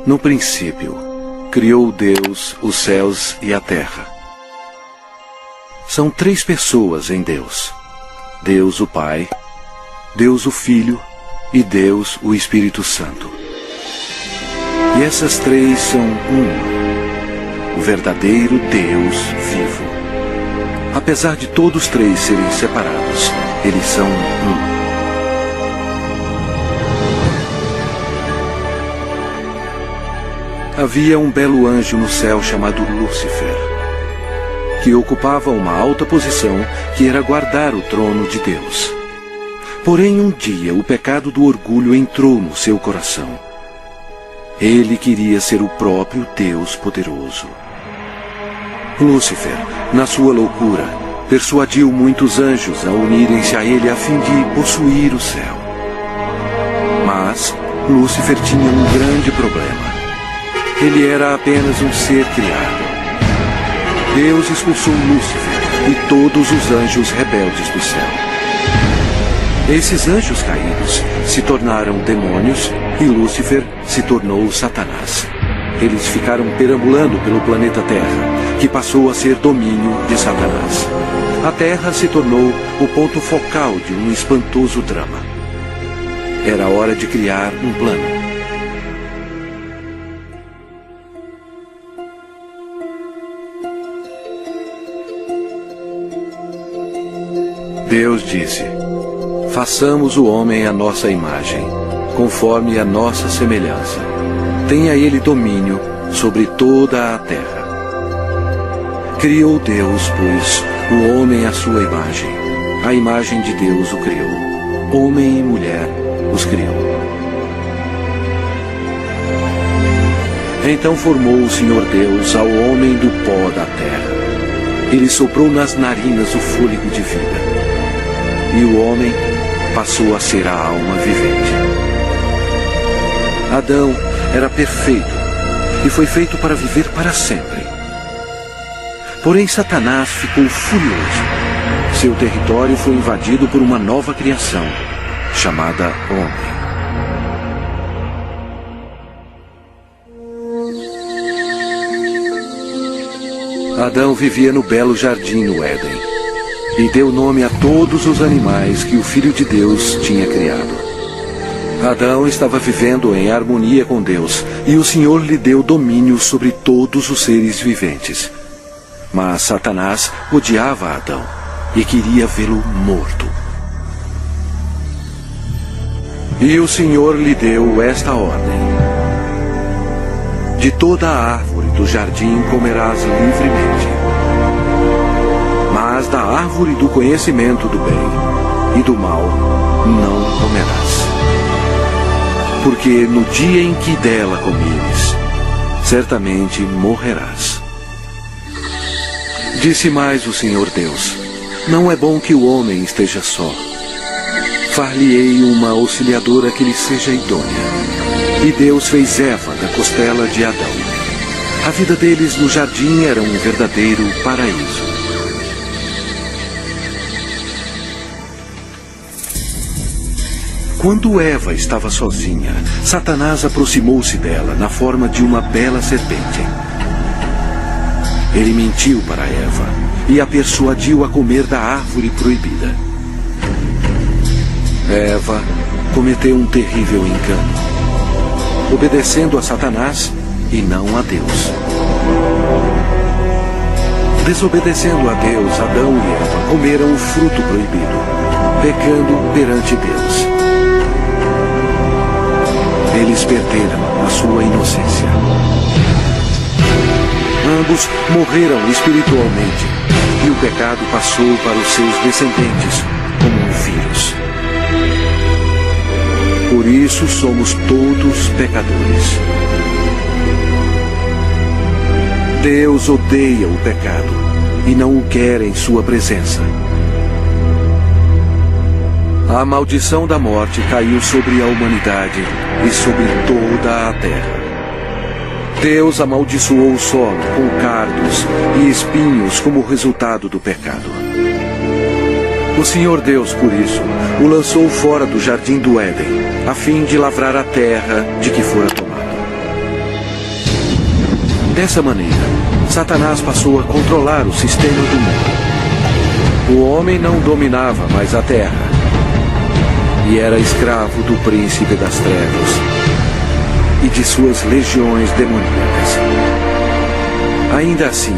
No princípio, criou Deus os céus e a terra. São três pessoas em Deus: Deus o Pai, Deus o Filho e Deus o Espírito Santo. E essas três são uma, o verdadeiro Deus vivo. Apesar de todos três serem separados, eles são um. Havia um belo anjo no céu chamado Lúcifer, que ocupava uma alta posição que era guardar o trono de Deus. Porém, um dia o pecado do orgulho entrou no seu coração. Ele queria ser o próprio Deus poderoso. Lúcifer, na sua loucura, persuadiu muitos anjos a unirem-se a ele a fim de possuir o céu. Mas Lúcifer tinha um grande problema. Ele era apenas um ser criado. Deus expulsou Lúcifer e todos os anjos rebeldes do céu. Esses anjos caídos se tornaram demônios e Lúcifer se tornou Satanás. Eles ficaram perambulando pelo planeta Terra, que passou a ser domínio de Satanás. A Terra se tornou o ponto focal de um espantoso drama. Era hora de criar um plano. Deus disse: façamos o homem à nossa imagem, conforme a nossa semelhança. Tenha ele domínio sobre toda a terra. Criou Deus, pois, o homem à sua imagem. A imagem de Deus o criou. Homem e mulher os criou. Então formou o Senhor Deus ao homem do pó da terra. Ele soprou nas narinas o fôlego de vida. E o homem passou a ser a alma vivente. Adão era perfeito e foi feito para viver para sempre. Porém, Satanás ficou furioso. Seu território foi invadido por uma nova criação, chamada homem. Adão vivia no belo jardim no Éden. E deu nome a todos os animais que o Filho de Deus tinha criado. Adão estava vivendo em harmonia com Deus, e o Senhor lhe deu domínio sobre todos os seres viventes. Mas Satanás odiava Adão e queria vê-lo morto. E o Senhor lhe deu esta ordem: de toda a árvore do jardim comerás livremente. Mas da árvore do conhecimento do bem e do mal não comerás. Porque no dia em que dela comeres, certamente morrerás. Disse mais o Senhor Deus: não é bom que o homem esteja só. Far-lhe-ei uma auxiliadora que lhe seja idônea. E Deus fez Eva da costela de Adão. A vida deles no jardim era um verdadeiro paraíso. Quando Eva estava sozinha, Satanás aproximou-se dela na forma de uma bela serpente. Ele mentiu para Eva e a persuadiu a comer da árvore proibida. Eva cometeu um terrível engano, obedecendo a Satanás e não a Deus. Desobedecendo a Deus, Adão e Eva comeram o fruto proibido, pecando perante Deus. Eles perderam a sua inocência. Ambos morreram espiritualmente, e o pecado passou para os seus descendentes como um vírus. Por isso somos todos pecadores. Deus odeia o pecado e não o quer em sua presença. A maldição da morte caiu sobre a humanidade e sobre toda a terra. Deus amaldiçoou o solo com cardos e espinhos como resultado do pecado. O Senhor Deus, por isso, o lançou fora do jardim do Éden, a fim de lavrar a terra de que fora tomado. Dessa maneira, Satanás passou a controlar o sistema do mundo. O homem não dominava mais a terra e era escravo do príncipe das trevas e de suas legiões demoníacas. Ainda assim,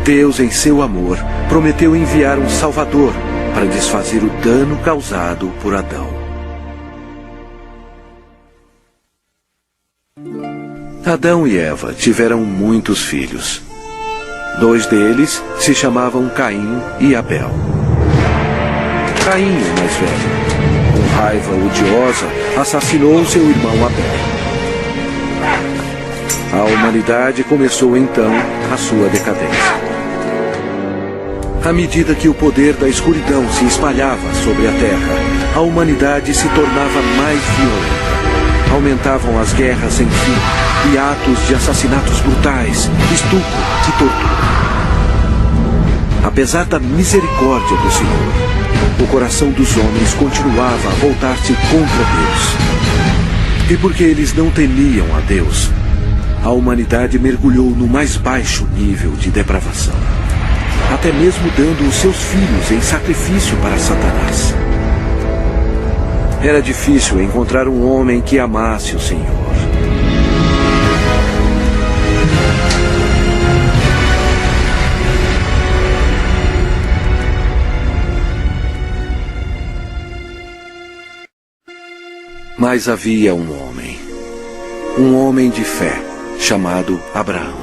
Deus, em seu amor, prometeu enviar um Salvador para desfazer o dano causado por Adão. Adão e Eva tiveram muitos filhos. 2 deles se chamavam Caim e Abel. Caim, o mais velho, com raiva odiosa, assassinou seu irmão Abel. A humanidade começou então a sua decadência. À medida que o poder da escuridão se espalhava sobre a terra, a humanidade se tornava mais violenta. Aumentavam as guerras sem fim e atos de assassinatos brutais, estupro e tortura. Apesar da misericórdia do Senhor, o coração dos homens continuava a voltar-se contra Deus. E porque eles não temiam a Deus, a humanidade mergulhou no mais baixo nível de depravação, até mesmo dando os seus filhos em sacrifício para Satanás. Era difícil encontrar um homem que amasse o Senhor. Mas havia um homem de fé, chamado Abraão.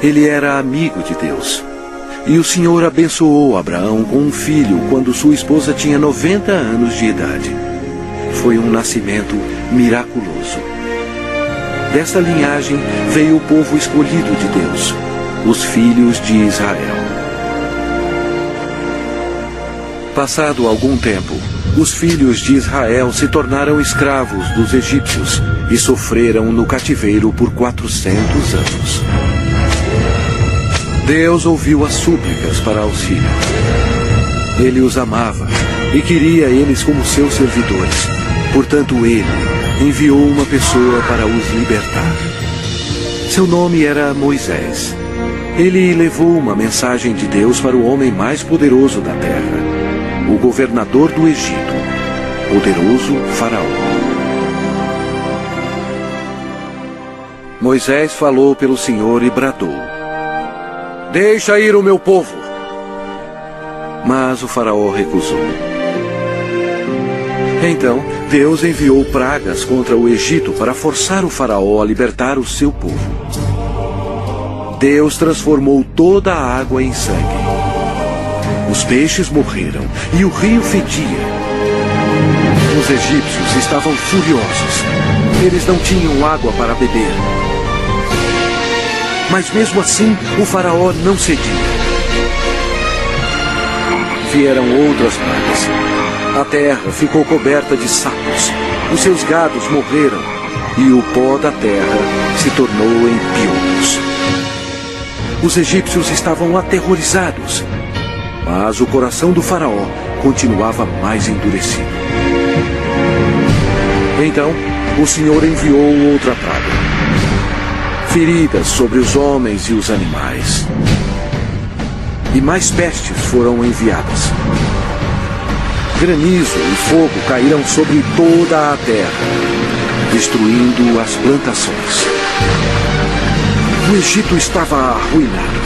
Ele era amigo de Deus. E o Senhor abençoou Abraão com um filho quando sua esposa tinha 90 anos de idade. Foi um nascimento miraculoso. Desta linhagem veio o povo escolhido de Deus, os filhos de Israel. Passado algum tempo, os filhos de Israel se tornaram escravos dos egípcios e sofreram no cativeiro por 400 anos. Deus ouviu as súplicas para auxílio. Ele os amava e queria eles como seus servidores. Portanto, ele enviou uma pessoa para os libertar. Seu nome era Moisés. Ele levou uma mensagem de Deus para o homem mais poderoso da terra, o governador do Egito, poderoso Faraó. Moisés falou pelo Senhor e bradou: "Deixa ir o meu povo." Mas o Faraó recusou. Então, Deus enviou pragas contra o Egito para forçar o Faraó a libertar o seu povo. Deus transformou toda a água em sangue. Os peixes morreram e o rio fedia. Os egípcios estavam furiosos. Eles não tinham água para beber. Mas mesmo assim, o Faraó não cedia. Vieram outras pragas. A terra ficou coberta de sapos. Os seus gados morreram e o pó da terra se tornou em piolhos. Os egípcios estavam aterrorizados, mas o coração do Faraó continuava mais endurecido. Então, o Senhor enviou outra praga: feridas sobre os homens e os animais. E mais pestes foram enviadas. Granizo e fogo caíram sobre toda a terra, destruindo as plantações. O Egito estava arruinado.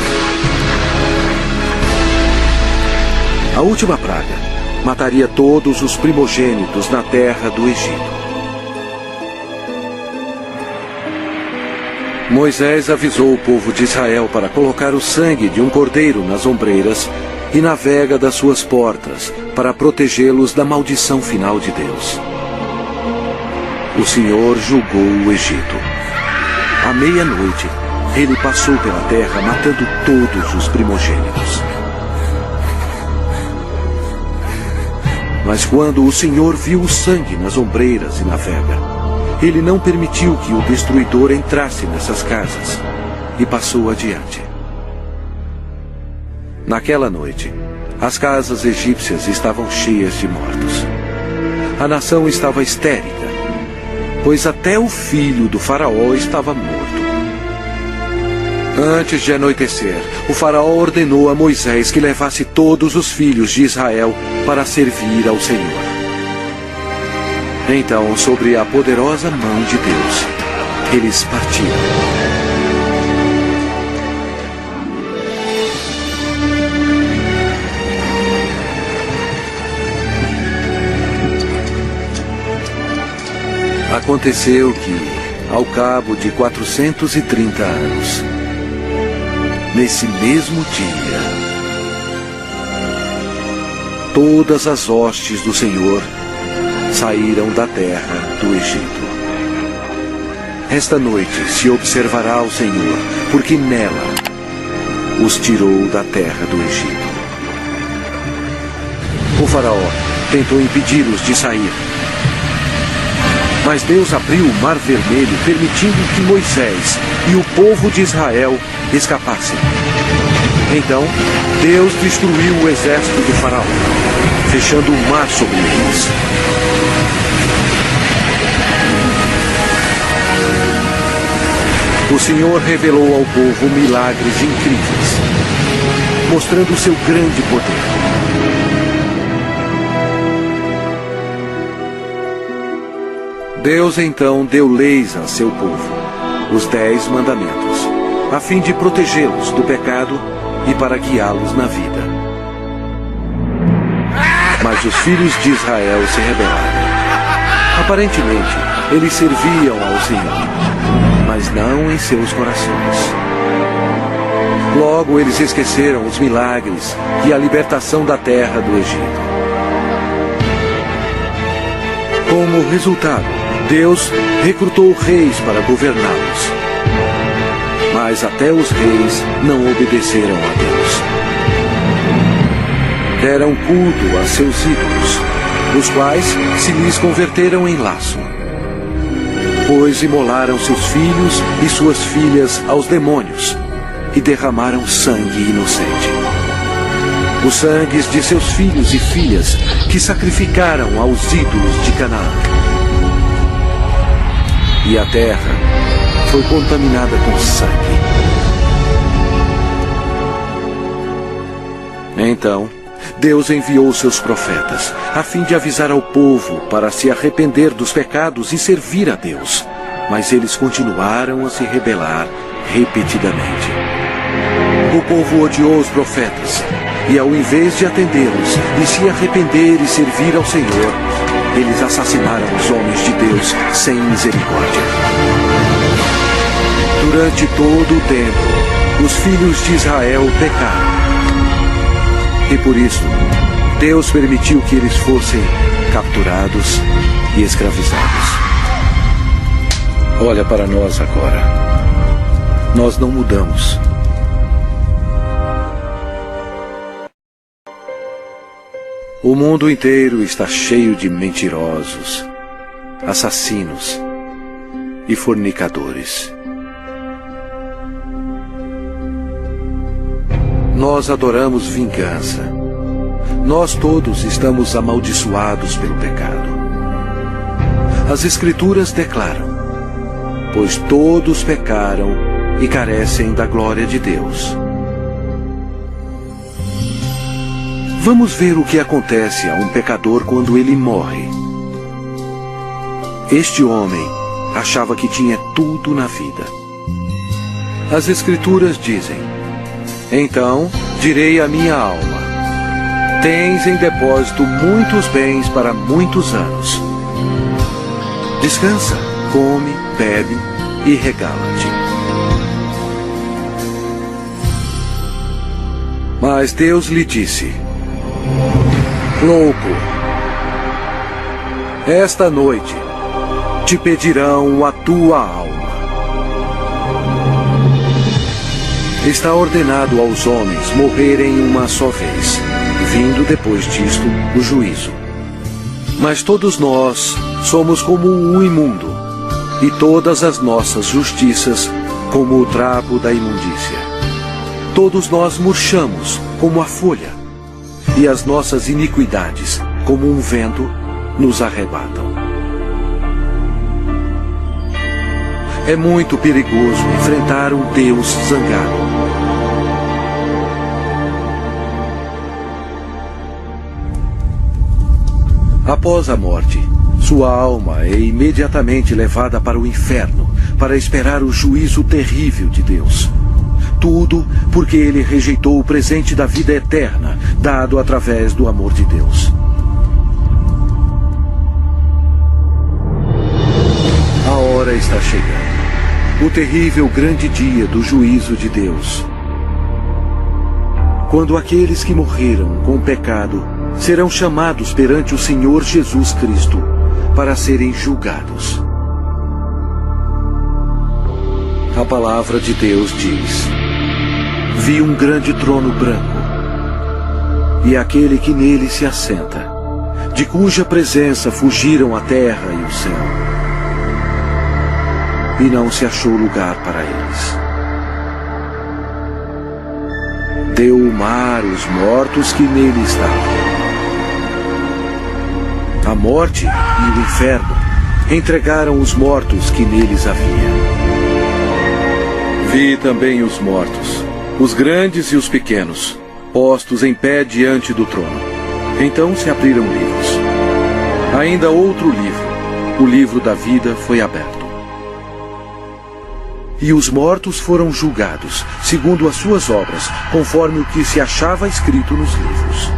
A última praga mataria todos os primogênitos na terra do Egito. Moisés avisou o povo de Israel para colocar o sangue de um cordeiro nas ombreiras e na vega das suas portas, para protegê-los da maldição final de Deus. O Senhor julgou o Egito. À meia-noite, ele passou pela terra matando todos os primogênitos. Mas quando o Senhor viu o sangue nas ombreiras e na vega, ele não permitiu que o destruidor entrasse nessas casas e passou adiante. Naquela noite, as casas egípcias estavam cheias de mortos. A nação estava histérica, pois até o filho do Faraó estava morto. Antes de anoitecer, o faraó ordenou a Moisés que levasse todos os filhos de Israel para servir ao Senhor. Então, sobre a poderosa mão de Deus, eles partiram. Aconteceu que, ao cabo de 430 anos, nesse mesmo dia, todas as hostes do Senhor saíram da terra do Egito. Esta noite se observará o Senhor, porque nela os tirou da terra do Egito. O faraó tentou impedi-los de sair, mas Deus abriu o Mar Vermelho, permitindo que Moisés e o povo de Israel escapassem. Então, Deus destruiu o exército do faraó, fechando o mar sobre eles. O Senhor revelou ao povo milagres incríveis, mostrando o seu grande poder. Deus então deu leis a seu povo, os 10 mandamentos, a fim de protegê-los do pecado e para guiá-los na vida. Mas os filhos de Israel se rebelaram. Aparentemente, eles serviam ao Senhor, mas não em seus corações. Logo, eles esqueceram os milagres e a libertação da terra do Egito. Como resultado, Deus recrutou reis para governá-los. Mas até os reis não obedeceram a Deus. Deram culto a seus ídolos, os quais se lhes converteram em laço. Pois imolaram seus filhos e suas filhas aos demônios e derramaram sangue inocente. Os sangues de seus filhos e filhas que sacrificaram aos ídolos de Canaã. E a terra foi contaminada com sangue. Então, Deus enviou seus profetas, a fim de avisar ao povo para se arrepender dos pecados e servir a Deus. Mas eles continuaram a se rebelar repetidamente. O povo odiou os profetas, e ao invés de atendê-los e se arrepender e servir ao Senhor, eles assassinaram os homens de Deus sem misericórdia. Durante todo o tempo, os filhos de Israel pecaram. E por isso, Deus permitiu que eles fossem capturados e escravizados. Olha para nós agora. Nós não mudamos. O mundo inteiro está cheio de mentirosos, assassinos e fornicadores. Nós adoramos vingança. Nós todos estamos amaldiçoados pelo pecado. As Escrituras declaram: pois todos pecaram e carecem da glória de Deus. Vamos ver o que acontece a um pecador quando ele morre. Este homem achava que tinha tudo na vida. As Escrituras dizem: então direi à minha alma: tens em depósito muitos bens para muitos anos. Descansa, come, bebe e regala-te. Mas Deus lhe disse: louco, esta noite te pedirão a tua alma. Está ordenado aos homens morrerem uma só vez, vindo depois disto o juízo. Mas todos nós somos como o imundo, e todas as nossas justiças como o trapo da imundícia. Todos nós murchamos como a folha, e as nossas iniquidades, como um vento, nos arrebatam. É muito perigoso enfrentar um Deus zangado. Após a morte, sua alma é imediatamente levada para o inferno para esperar o juízo terrível de Deus. Tudo porque ele rejeitou o presente da vida eterna, dado através do amor de Deus. A hora está chegando. O terrível grande dia do juízo de Deus. Quando aqueles que morreram com o pecado serão chamados perante o Senhor Jesus Cristo para serem julgados. A palavra de Deus diz: vi um grande trono branco, e aquele que nele se assenta, de cuja presença fugiram a terra e o céu, e não se achou lugar para eles. Deu o mar os mortos que nele estavam. A morte e o inferno entregaram os mortos que neles havia. Vi também os mortos, os grandes e os pequenos, postos em pé diante do trono. Então se abriram livros. Ainda outro livro, o livro da vida, foi aberto. E os mortos foram julgados, segundo as suas obras, conforme o que se achava escrito nos livros.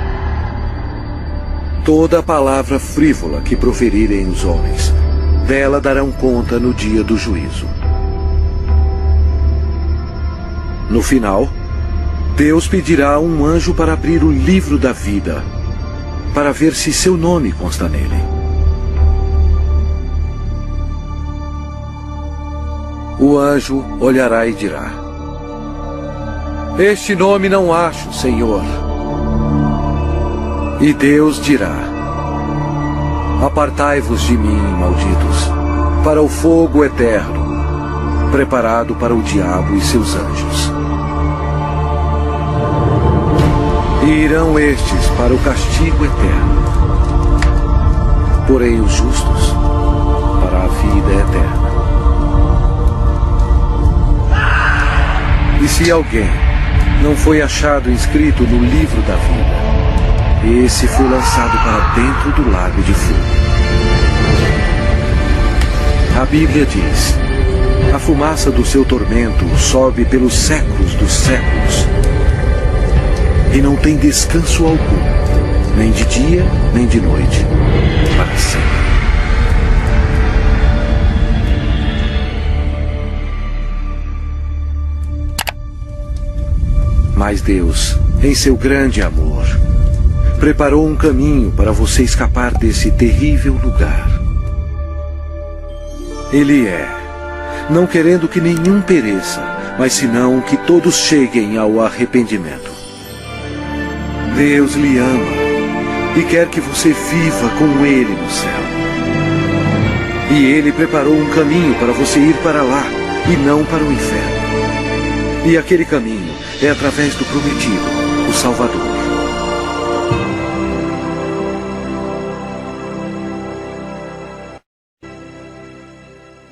Toda palavra frívola que proferirem os homens, dela darão conta no dia do juízo. No final, Deus pedirá um anjo para abrir o livro da vida, para ver se seu nome consta nele. O anjo olhará e dirá: este nome não acho, Senhor. E Deus dirá: apartai-vos de mim, malditos, para o fogo eterno, preparado para o diabo e seus anjos. E irão estes para o castigo eterno, porém os justos para a vida eterna. E se alguém não foi achado inscrito no livro da vida, esse foi lançado para dentro do lago de fogo. A Bíblia diz: a fumaça do seu tormento sobe pelos séculos dos séculos, e não tem descanso algum, nem de dia, nem de noite, para sempre. Mas Deus, em seu grande amor, preparou um caminho para você escapar desse terrível lugar. Ele não querendo que nenhum pereça, mas senão que todos cheguem ao arrependimento. Deus lhe ama e quer que você viva com Ele no céu. E Ele preparou um caminho para você ir para lá e não para o inferno. E aquele caminho é através do prometido, o Salvador.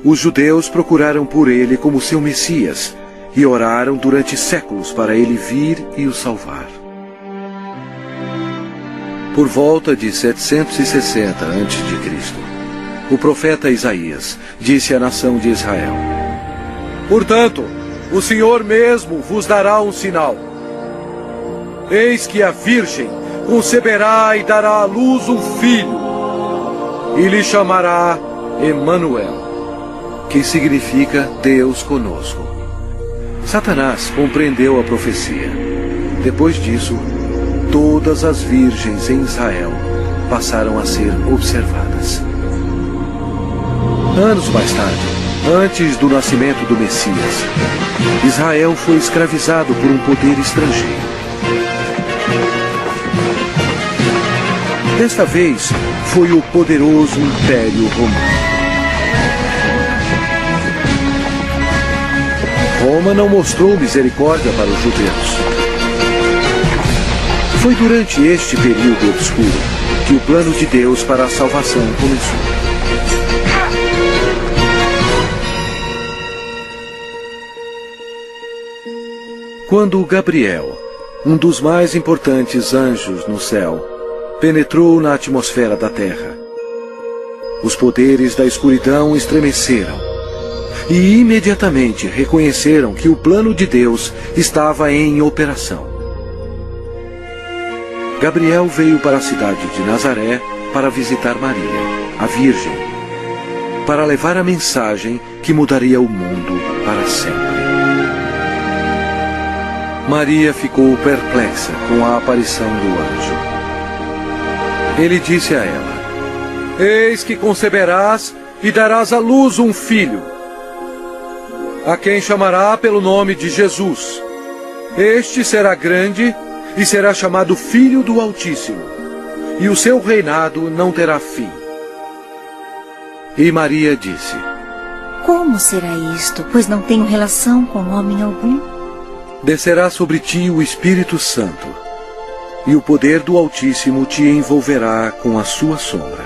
Os judeus procuraram por ele como seu Messias e oraram durante séculos para ele vir e o salvar. Por volta de 760 a.C., o profeta Isaías disse à nação de Israel: portanto, o Senhor mesmo vos dará um sinal. Eis que a Virgem conceberá e dará à luz um filho, e lhe chamará Emanuel, que significa Deus conosco. Satanás compreendeu a profecia. Depois disso, todas as virgens em Israel passaram a ser observadas. Anos mais tarde, antes do nascimento do Messias, Israel foi escravizado por um poder estrangeiro. Desta vez, foi o poderoso Império Romano. Roma não mostrou misericórdia para os judeus. Foi durante este período obscuro que o plano de Deus para a salvação começou. Quando Gabriel, um dos mais importantes anjos no céu, penetrou na atmosfera da terra, os poderes da escuridão estremeceram e imediatamente reconheceram que o plano de Deus estava em operação. Gabriel veio para a cidade de Nazaré para visitar Maria, a Virgem, para levar a mensagem que mudaria o mundo para sempre. Maria ficou perplexa com a aparição do anjo. Ele disse a ela: Eis que conceberás e darás à luz um filho, a quem chamará pelo nome de Jesus. Este será grande e será chamado Filho do Altíssimo, e o seu reinado não terá fim. E Maria disse: Como será isto, pois não tenho relação com homem algum? Descerá sobre ti o Espírito Santo, e o poder do Altíssimo te envolverá com a sua sombra.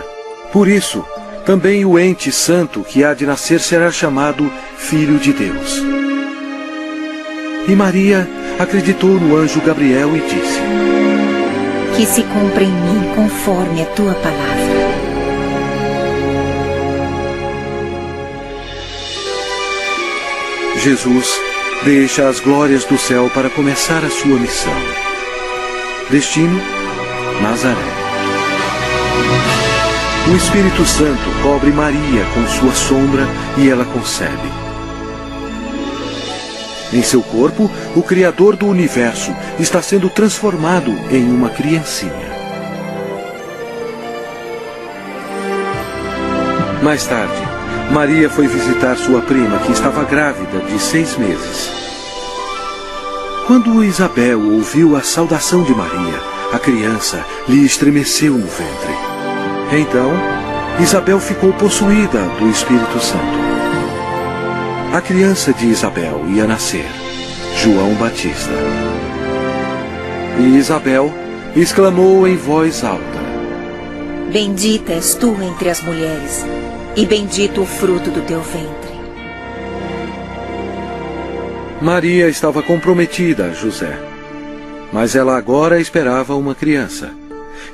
Por isso, também o ente santo que há de nascer será chamado Filho de Deus. E Maria acreditou no anjo Gabriel e disse: Que se cumpra em mim conforme a tua palavra. Jesus deixa as glórias do céu para começar a sua missão. Destino: Nazaré. O Espírito Santo cobre Maria com sua sombra e ela concebe. Em seu corpo, o Criador do universo está sendo transformado em uma criancinha. Mais tarde, Maria foi visitar sua prima, que estava grávida de 6 meses. Quando Isabel ouviu a saudação de Maria, a criança lhe estremeceu no ventre. Então, Isabel ficou possuída do Espírito Santo. A criança de Isabel ia nascer, João Batista. E Isabel exclamou em voz alta: Bendita és tu entre as mulheres, e bendito o fruto do teu ventre. Maria estava comprometida a José, mas ela agora esperava uma criança.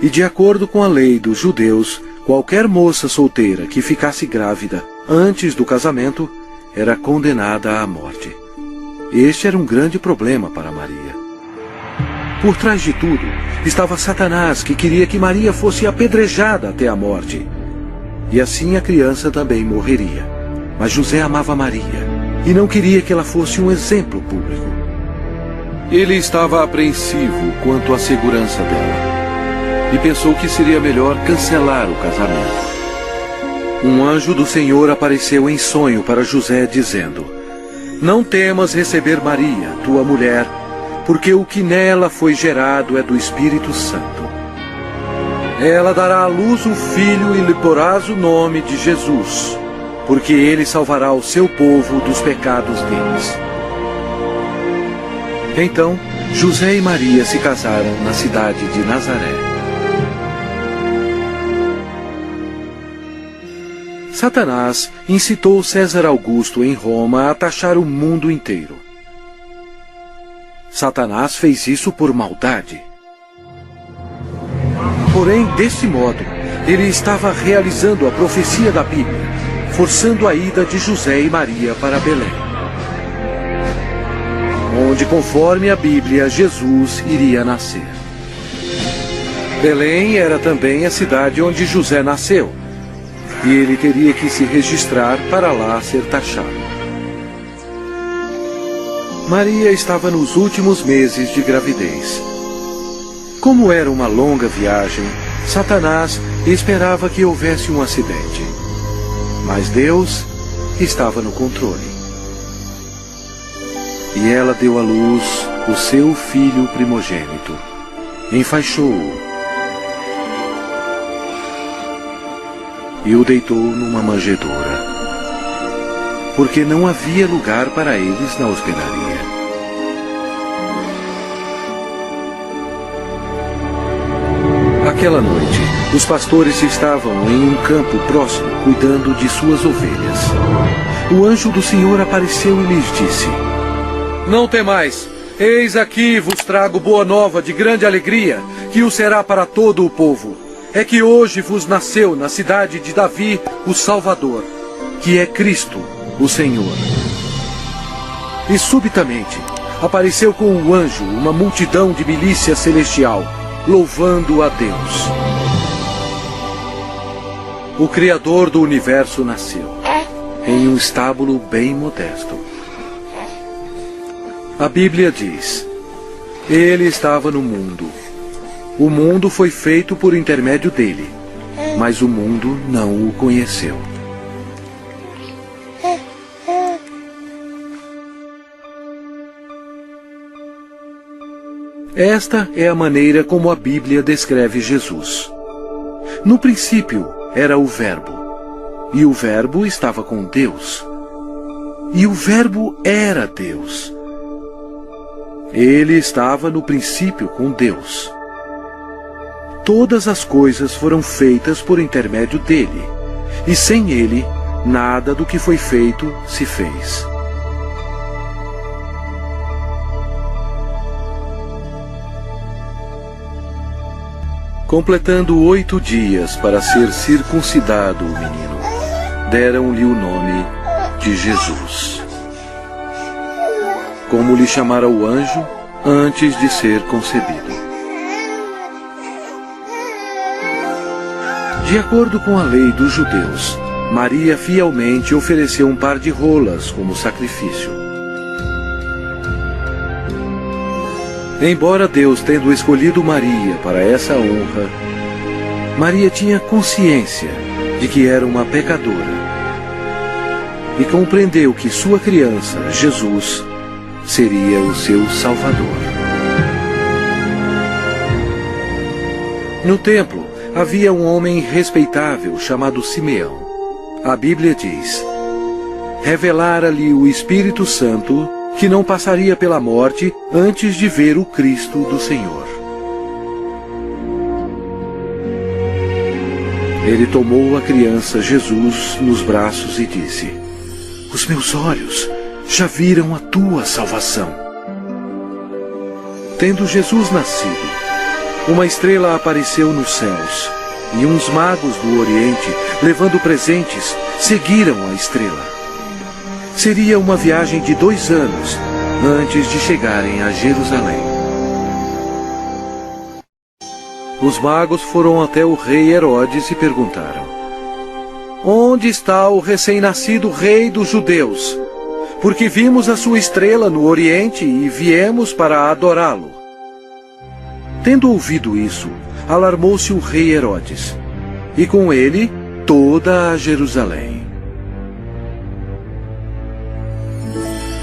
E de acordo com a lei dos judeus, qualquer moça solteira que ficasse grávida antes do casamento era condenada à morte. Este era um grande problema para Maria. Por trás de tudo estava Satanás, que queria que Maria fosse apedrejada até a morte. E assim a criança também morreria. Mas José amava Maria e não queria que ela fosse um exemplo público. Ele estava apreensivo quanto à segurança dela e pensou que seria melhor cancelar o casamento. Um anjo do Senhor apareceu em sonho para José, dizendo: Não temas receber Maria, tua mulher, porque o que nela foi gerado é do Espírito Santo. Ela dará à luz um filho e lhe porás o nome de Jesus, porque ele salvará o seu povo dos pecados deles. Então, José e Maria se casaram na cidade de Nazaré. Satanás incitou César Augusto em Roma a taxar o mundo inteiro. Satanás fez isso por maldade. Porém, desse modo, ele estava realizando a profecia da Bíblia, forçando a ida de José e Maria para Belém, onde, conforme a Bíblia, Jesus iria nascer. Belém era também a cidade onde José nasceu, e ele teria que se registrar para lá ser taxado. Maria estava nos últimos meses de gravidez. Como era uma longa viagem, Satanás esperava que houvesse um acidente. Mas Deus estava no controle. E ela deu à luz o seu filho primogênito. Enfaixou-o e o deitou numa manjedoura, porque não havia lugar para eles na hospedaria. Aquela noite, os pastores estavam em um campo próximo, cuidando de suas ovelhas. O anjo do Senhor apareceu e lhes disse: Não temais, Eis aqui vos trago boa nova de grande alegria, que o será para todo o povo. É que hoje vos nasceu na cidade de Davi o Salvador, que é Cristo, o Senhor. E subitamente apareceu com um anjo uma multidão de milícia celestial, louvando a Deus. O Criador do universo nasceu, em um estábulo bem modesto. A Bíblia diz: Ele estava no mundo. O mundo foi feito por intermédio dele, mas o mundo não o conheceu. Esta é a maneira como a Bíblia descreve Jesus. No princípio era o Verbo, e o Verbo estava com Deus, e o Verbo era Deus. Ele estava no princípio com Deus. Todas as coisas foram feitas por intermédio dele, e sem ele, nada do que foi feito se fez. Completando 8 dias para ser circuncidado o menino, deram-lhe o nome de Jesus, como lhe chamara o anjo antes de ser concebido. De acordo com a lei dos judeus, Maria fielmente ofereceu um par de rolas como sacrifício. Embora Deus tendo escolhido Maria para essa honra, Maria tinha consciência de que era uma pecadora e compreendeu que sua criança, Jesus, seria o seu Salvador. No templo havia um homem respeitável chamado Simeão. A Bíblia diz: revelara-lhe o Espírito Santo que não passaria pela morte antes de ver o Cristo do Senhor. Ele tomou a criança Jesus nos braços e disse: os meus olhos já viram a tua salvação. Tendo Jesus nascido, uma estrela apareceu nos céus, e uns magos do Oriente, levando presentes, seguiram a estrela. Seria uma viagem de 2 anos antes de chegarem a Jerusalém. Os magos foram até o rei Herodes e perguntaram: onde está o recém-nascido rei dos judeus? Porque vimos a sua estrela no Oriente e viemos para adorá-lo. Tendo ouvido isso, alarmou-se o rei Herodes, e com ele toda a Jerusalém.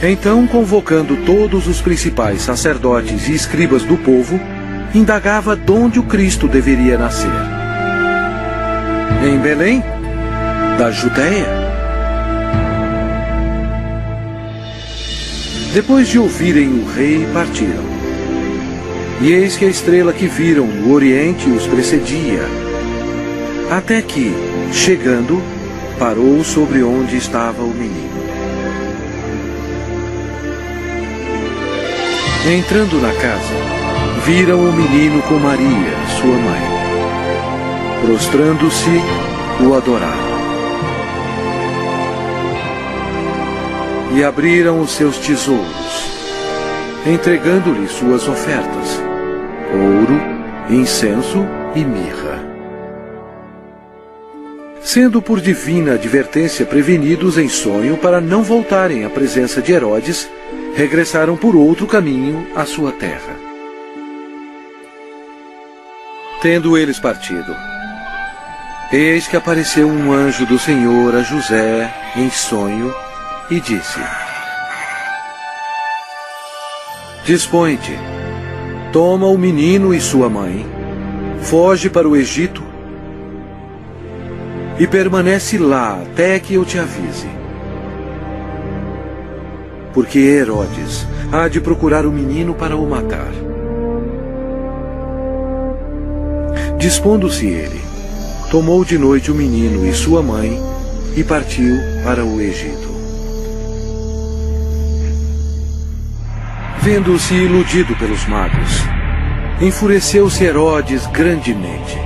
Então, convocando todos os principais sacerdotes e escribas do povo, indagava onde o Cristo deveria nascer. Em Belém, da Judéia. Depois de ouvirem o rei, partiram. E eis que a estrela que viram no Oriente os precedia, até que, chegando, parou sobre onde estava o menino. Entrando na casa, viram o menino com Maria, sua mãe. Prostrando-se, o adoraram. E abriram os seus tesouros, entregando-lhe suas ofertas: ouro, incenso e mirra. Sendo por divina advertência prevenidos em sonho para não voltarem à presença de Herodes, regressaram por outro caminho à sua terra. Tendo eles partido, eis que apareceu um anjo do Senhor a José em sonho e disse: dispõe-te, toma o menino e sua mãe, foge para o Egito e permanece lá até que eu te avise. Porque Herodes há de procurar o menino para o matar. Dispondo-se ele, tomou de noite o menino e sua mãe e partiu para o Egito. Vendo-se iludido pelos magos, enfureceu-se Herodes grandemente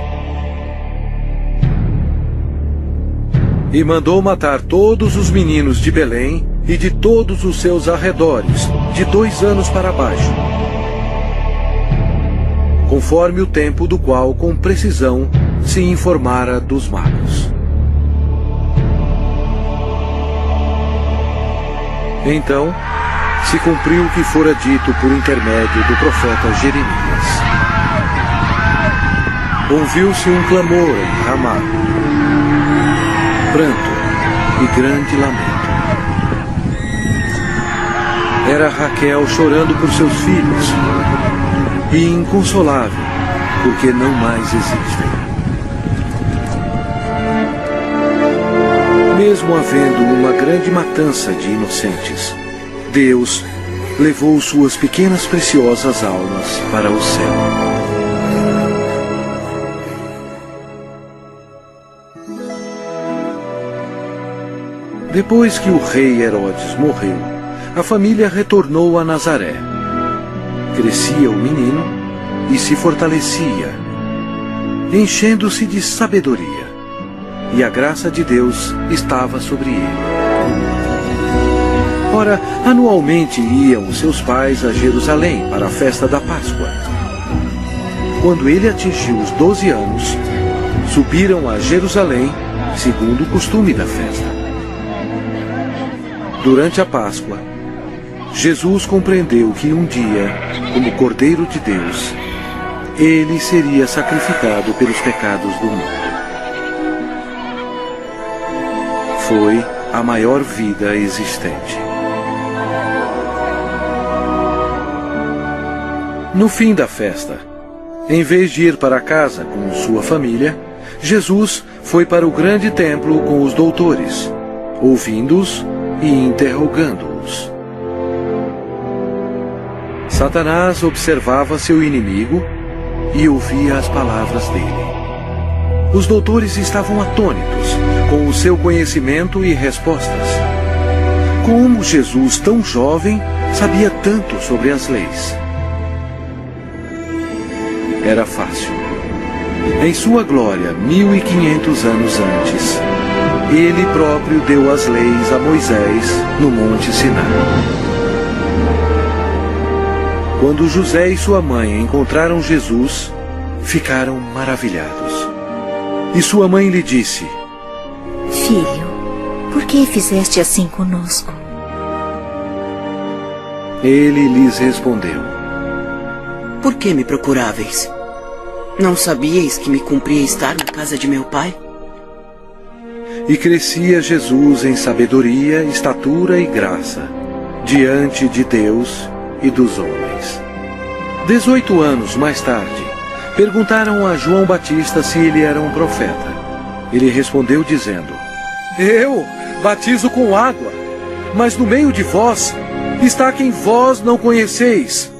e mandou matar todos os meninos de Belém e de todos os seus arredores, de 2 anos para baixo, conforme o tempo do qual com precisão se informara dos magos. Então se cumpriu o que fora dito por intermédio do profeta Jeremias. Ouviu-se um clamor em Ramá, pranto e grande lamento. Era Raquel chorando por seus filhos, e inconsolável, porque não mais existem. Mesmo havendo uma grande matança de inocentes, Deus levou suas pequenas preciosas almas para o céu. Depois que o rei Herodes morreu, a família retornou a Nazaré. Crescia o menino e se fortalecia, enchendo-se de sabedoria, e a graça de Deus estava sobre ele. Ora, anualmente iam seus pais a Jerusalém para a festa da Páscoa. Quando ele atingiu os 12 anos, subiram a Jerusalém, segundo o costume da festa. Durante a Páscoa, Jesus compreendeu que um dia, como Cordeiro de Deus, ele seria sacrificado pelos pecados do mundo. Foi a maior vida existente. No fim da festa, em vez de ir para casa com sua família, Jesus foi para o grande templo com os doutores, ouvindo-os e interrogando-os. Satanás observava seu inimigo e ouvia as palavras dele. Os doutores estavam atônitos com o seu conhecimento e respostas. Como Jesus, tão jovem, sabia tanto sobre as leis? Era fácil. Em sua glória, 1500 anos antes, ele próprio deu as leis a Moisés no Monte Sinai. Quando José e sua mãe encontraram Jesus, ficaram maravilhados. E sua mãe lhe disse: Filho, por que fizeste assim conosco? Ele lhes respondeu: Por que me procuráveis? Não sabíeis que me cumpria estar na casa de meu pai? E crescia Jesus em sabedoria, estatura e graça, diante de Deus e dos homens. 18 anos mais tarde, perguntaram a João Batista se ele era um profeta. Ele respondeu dizendo: Eu batizo com água, mas no meio de vós está quem vós não conheceis,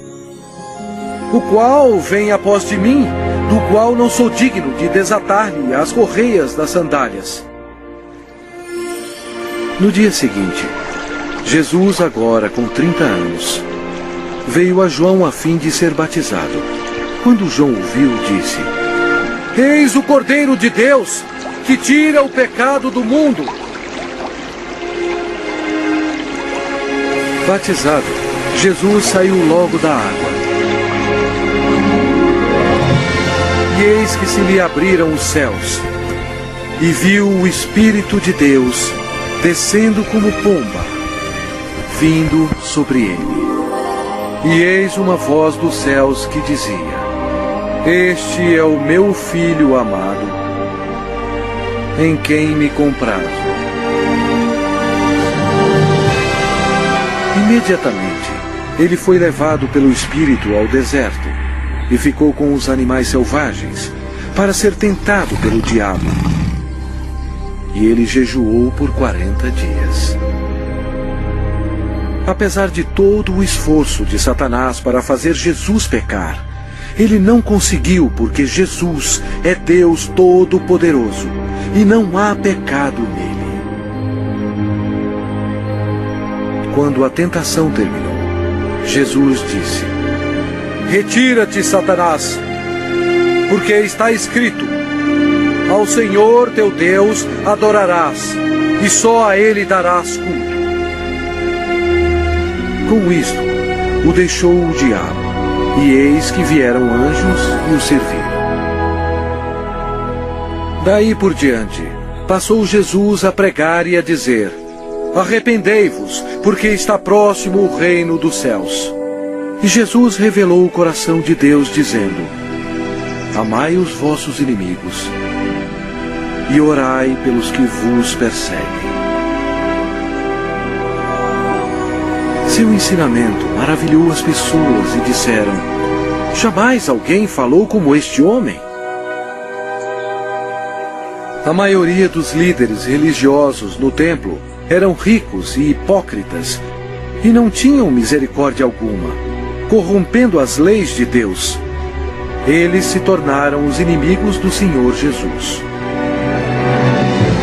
o qual vem após de mim, do qual não sou digno de desatar-lhe as correias das sandálias. No dia seguinte, Jesus, agora com 30 anos, veio a João a fim de ser batizado. Quando João o viu, disse: Eis o Cordeiro de Deus, que tira o pecado do mundo. Batizado, Jesus saiu logo da água. E eis que se lhe abriram os céus, e viu o Espírito de Deus descendo como pomba, vindo sobre ele. E eis uma voz dos céus que dizia: Este é o meu Filho amado, em quem me comprazo. Imediatamente, ele foi levado pelo Espírito ao deserto e ficou com os animais selvagens para ser tentado pelo diabo. E ele jejuou por 40 dias. Apesar de todo o esforço de Satanás para fazer Jesus pecar, ele não conseguiu, porque Jesus é Deus Todo-Poderoso e não há pecado nele. Quando a tentação terminou, Jesus disse: Retira-te, Satanás, porque está escrito: Ao Senhor teu Deus adorarás, e só a Ele darás culto. Com isto, o deixou o diabo, e eis que vieram anjos e o serviram. Daí por diante, passou Jesus a pregar e a dizer: Arrependei-vos, porque está próximo o reino dos céus. E Jesus revelou o coração de Deus, dizendo: Amai os vossos inimigos, e orai pelos que vos perseguem. Seu ensinamento maravilhou as pessoas e disseram: Jamais alguém falou como este homem. A maioria dos líderes religiosos no templo eram ricos e hipócritas e não tinham misericórdia alguma, corrompendo as leis de Deus. Eles se tornaram os inimigos do Senhor Jesus.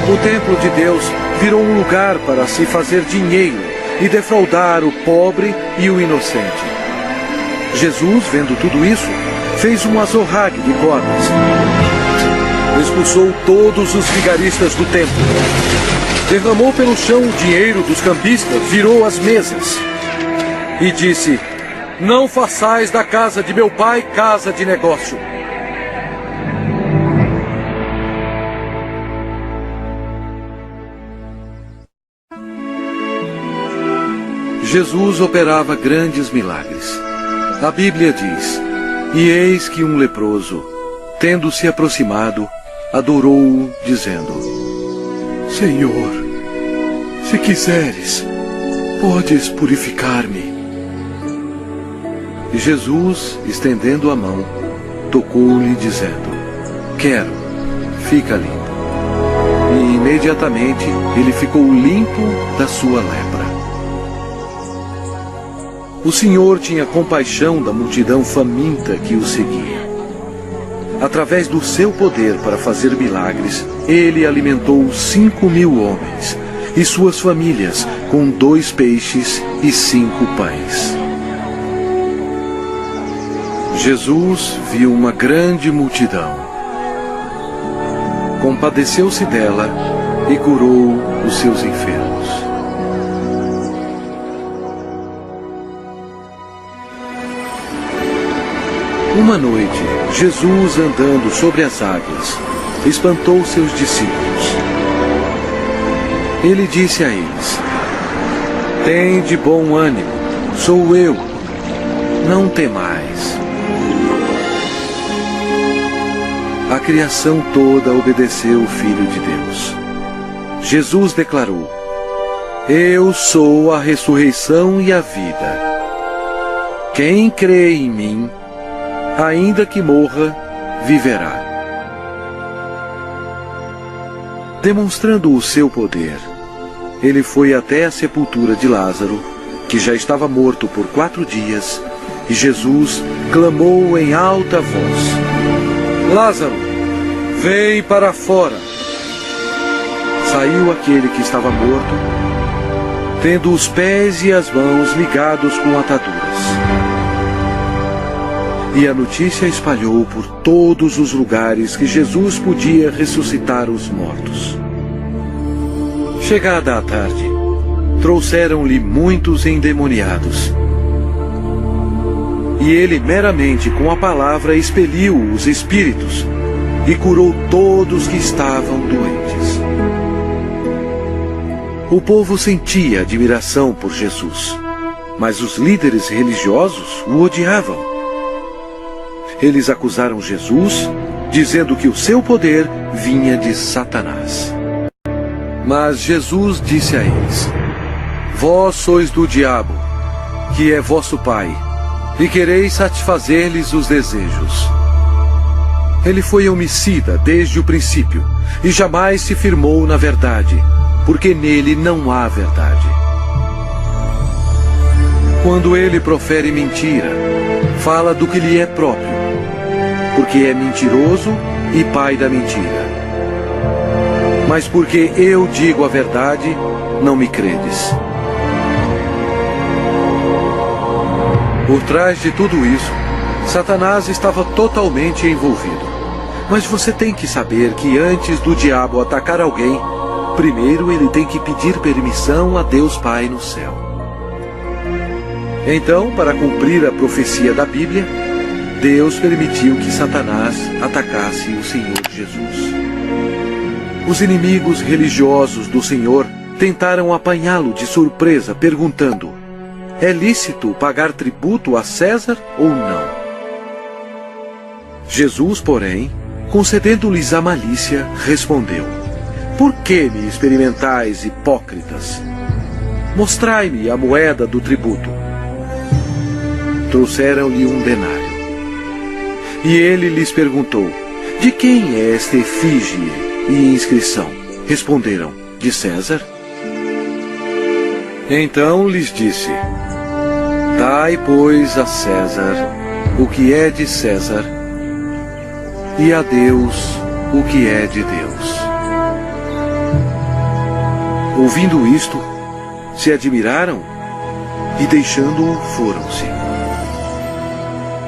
O templo de Deus virou um lugar para se fazer dinheiro e defraudar o pobre e o inocente. Jesus, vendo tudo isso, fez um azorrague de cordas. Expulsou todos os vigaristas do templo. Derramou pelo chão o dinheiro dos cambistas, virou as mesas. E disse: Não façais da casa de meu pai casa de negócio. Jesus operava grandes milagres. A Bíblia diz: E eis que um leproso, tendo se aproximado, adorou-o, dizendo: Senhor, se quiseres, podes purificar-me. E Jesus, estendendo a mão, tocou-lhe, dizendo: Quero, fica limpo. E imediatamente ele ficou limpo da sua lepra. O Senhor tinha compaixão da multidão faminta que o seguia. Através do seu poder para fazer milagres, ele alimentou 5.000 homens e suas famílias com 2 peixes e 5 pães. Jesus viu uma grande multidão. Compadeceu-se dela e curou os seus enfermos. Uma noite, Jesus, andando sobre as águas, espantou seus discípulos. Ele disse a eles: Tende bom ânimo, sou eu, não temais. A criação toda obedeceu o Filho de Deus. Jesus declarou: Eu sou a ressurreição e a vida. Quem crê em mim, ainda que morra, viverá. Demonstrando o seu poder, ele foi até a sepultura de Lázaro, que já estava morto por 4 dias, e Jesus clamou em alta voz: Lázaro, vem para fora. Saiu aquele que estava morto, tendo os pés e as mãos ligados com ataduras. E a notícia espalhou por todos os lugares que Jesus podia ressuscitar os mortos. Chegada a tarde, trouxeram-lhe muitos endemoniados. E ele meramente com a palavra expeliu os espíritos e curou todos que estavam doentes. O povo sentia admiração por Jesus, mas os líderes religiosos o odiavam. Eles acusaram Jesus, dizendo que o seu poder vinha de Satanás. Mas Jesus disse a eles: Vós sois do diabo, que é vosso pai, e quereis satisfazer-lhes os desejos. Ele foi homicida desde o princípio, e jamais se firmou na verdade, porque nele não há verdade. Quando ele profere mentira, fala do que lhe é próprio, porque é mentiroso e pai da mentira. Mas porque eu digo a verdade, não me credes. Por trás de tudo isso, Satanás estava totalmente envolvido. Mas você tem que saber que antes do diabo atacar alguém, primeiro ele tem que pedir permissão a Deus Pai no céu. Então, para cumprir a profecia da Bíblia, Deus permitiu que Satanás atacasse o Senhor Jesus. Os inimigos religiosos do Senhor tentaram apanhá-lo de surpresa, perguntando: é lícito pagar tributo a César ou não? Jesus, porém, concedendo-lhes a malícia, respondeu: por que me experimentais, hipócritas? Mostrai-me a moeda do tributo. Trouxeram-lhe um denário. E ele lhes perguntou: de quem é esta efígie e inscrição? Responderam: de César. Então lhes disse: dai, pois, a César o que é de César, e a Deus o que é de Deus. Ouvindo isto, se admiraram e, deixando-o, foram-se.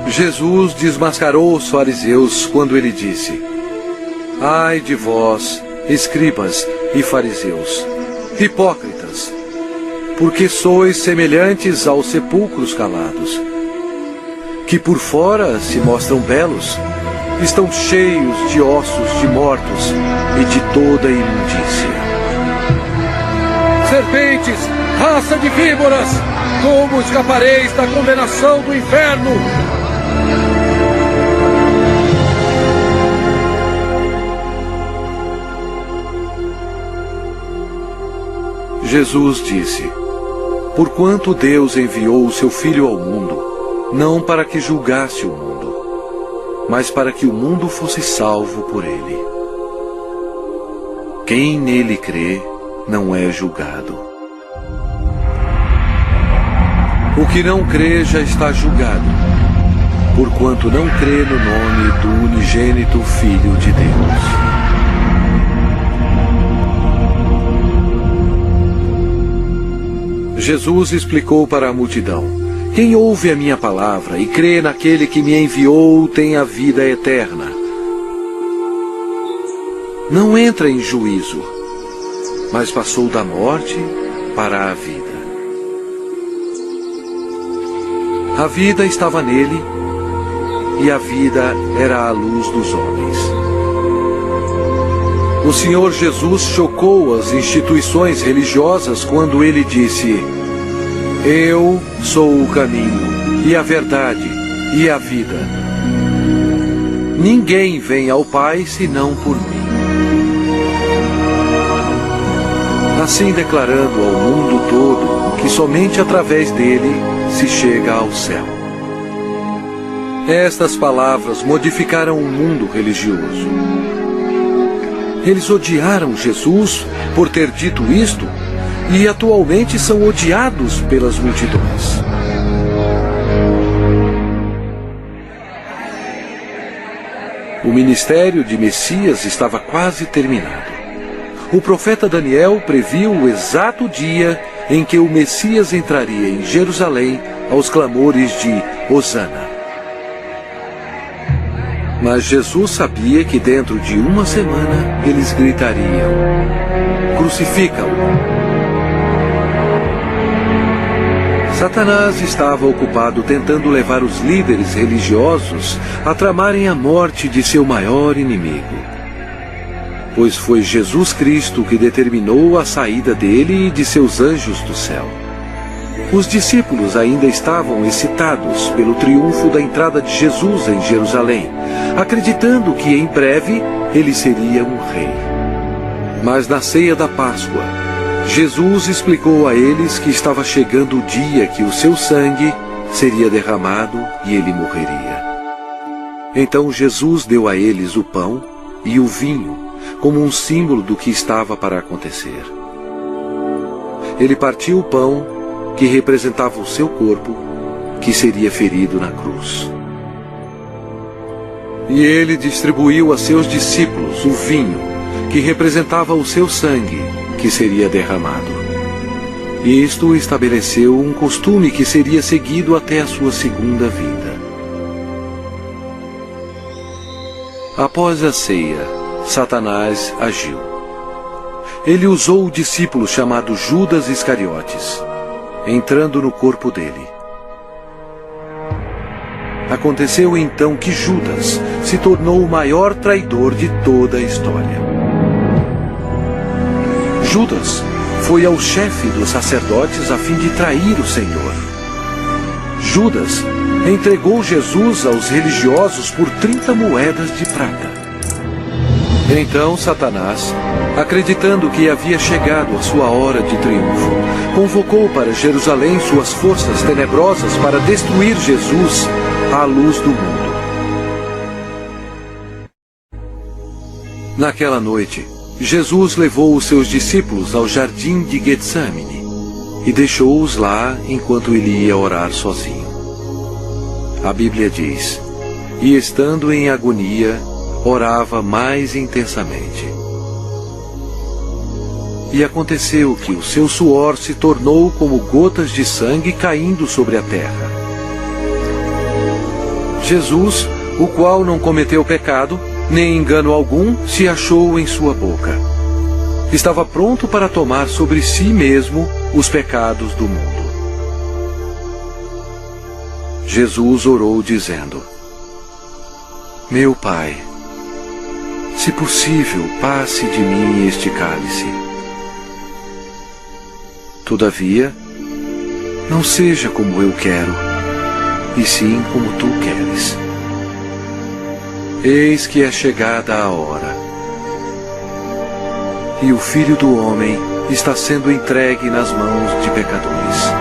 Jesus desmascarou os fariseus quando ele disse: ai de vós, escribas e fariseus, hipócritas, porque sois semelhantes aos sepulcros calados, que por fora se mostram belos, estão cheios de ossos de mortos e de toda imundícia. Serpentes, raça de víboras, como escapareis da condenação do inferno? Jesus disse: porquanto Deus enviou o seu Filho ao mundo, não para que julgasse o mundo, mas para que o mundo fosse salvo por ele. Quem nele crê não é julgado. O que não crê já está julgado, porquanto não crê no nome do unigênito Filho de Deus. Jesus explicou para a multidão: quem ouve a minha palavra e crê naquele que me enviou tem a vida eterna. Não entra em juízo, mas passou da morte para a vida. A vida estava nele, e a vida era a luz dos homens. O Senhor Jesus chocou as instituições religiosas quando ele disse: eu sou o caminho, e a verdade, e a vida. Ninguém vem ao Pai senão por mim. Assim declarando ao mundo todo que somente através dele se chega ao céu. Estas palavras modificaram o mundo religioso. Eles odiaram Jesus por ter dito isto e atualmente são odiados pelas multidões. O ministério de Messias estava quase terminado. O profeta Daniel previu o exato dia em que o Messias entraria em Jerusalém aos clamores de Hosana. Mas Jesus sabia que dentro de uma semana eles gritariam: crucifica-o! Satanás estava ocupado tentando levar os líderes religiosos a tramarem a morte de seu maior inimigo. Pois foi Jesus Cristo que determinou a saída dele e de seus anjos do céu. Os discípulos ainda estavam excitados pelo triunfo da entrada de Jesus em Jerusalém, acreditando que em breve ele seria um rei. Mas na ceia da Páscoa, Jesus explicou a eles que estava chegando o dia que o seu sangue seria derramado e ele morreria. Então Jesus deu a eles o pão e o vinho, como um símbolo do que estava para acontecer. Ele partiu o pão, que representava o seu corpo, que seria ferido na cruz. E ele distribuiu a seus discípulos o vinho, que representava o seu sangue, que seria derramado. Isto estabeleceu um costume que seria seguido até a sua segunda vinda. Após a ceia, Satanás agiu. Ele usou o discípulo chamado Judas Iscariotes, entrando no corpo dele. Aconteceu então que Judas se tornou o maior traidor de toda a história. Judas foi ao chefe dos sacerdotes a fim de trair o Senhor. Judas entregou Jesus aos religiosos por 30 moedas de prata. Então Satanás, acreditando que havia chegado a sua hora de triunfo, convocou para Jerusalém suas forças tenebrosas para destruir Jesus, a luz do mundo. Naquela noite, Jesus levou os seus discípulos ao jardim de Getsamine e deixou-os lá enquanto ele ia orar sozinho. A Bíblia diz: e estando em agonia, orava mais intensamente. E aconteceu que o seu suor se tornou como gotas de sangue caindo sobre a terra. Jesus, o qual não cometeu pecado, nem engano algum se achou em sua boca. Estava pronto para tomar sobre si mesmo os pecados do mundo. Jesus orou dizendo: meu Pai, se possível, passe de mim este cálice. Todavia, não seja como eu quero, e sim como tu queres. Eis que é chegada a hora, e o Filho do Homem está sendo entregue nas mãos de pecadores.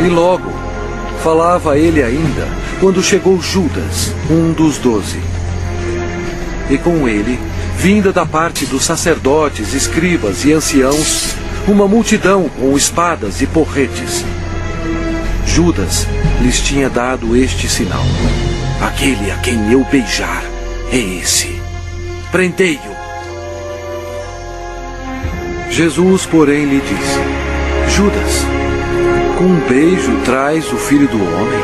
E logo, falava ele ainda, quando chegou Judas, um dos 12. E com ele, vinda da parte dos sacerdotes, escribas e anciãos, uma multidão com espadas e porretes. Judas lhes tinha dado este sinal: aquele a quem eu beijar é esse. Prendei-o. Jesus, porém, lhe disse: Judas, com um beijo traz o Filho do Homem?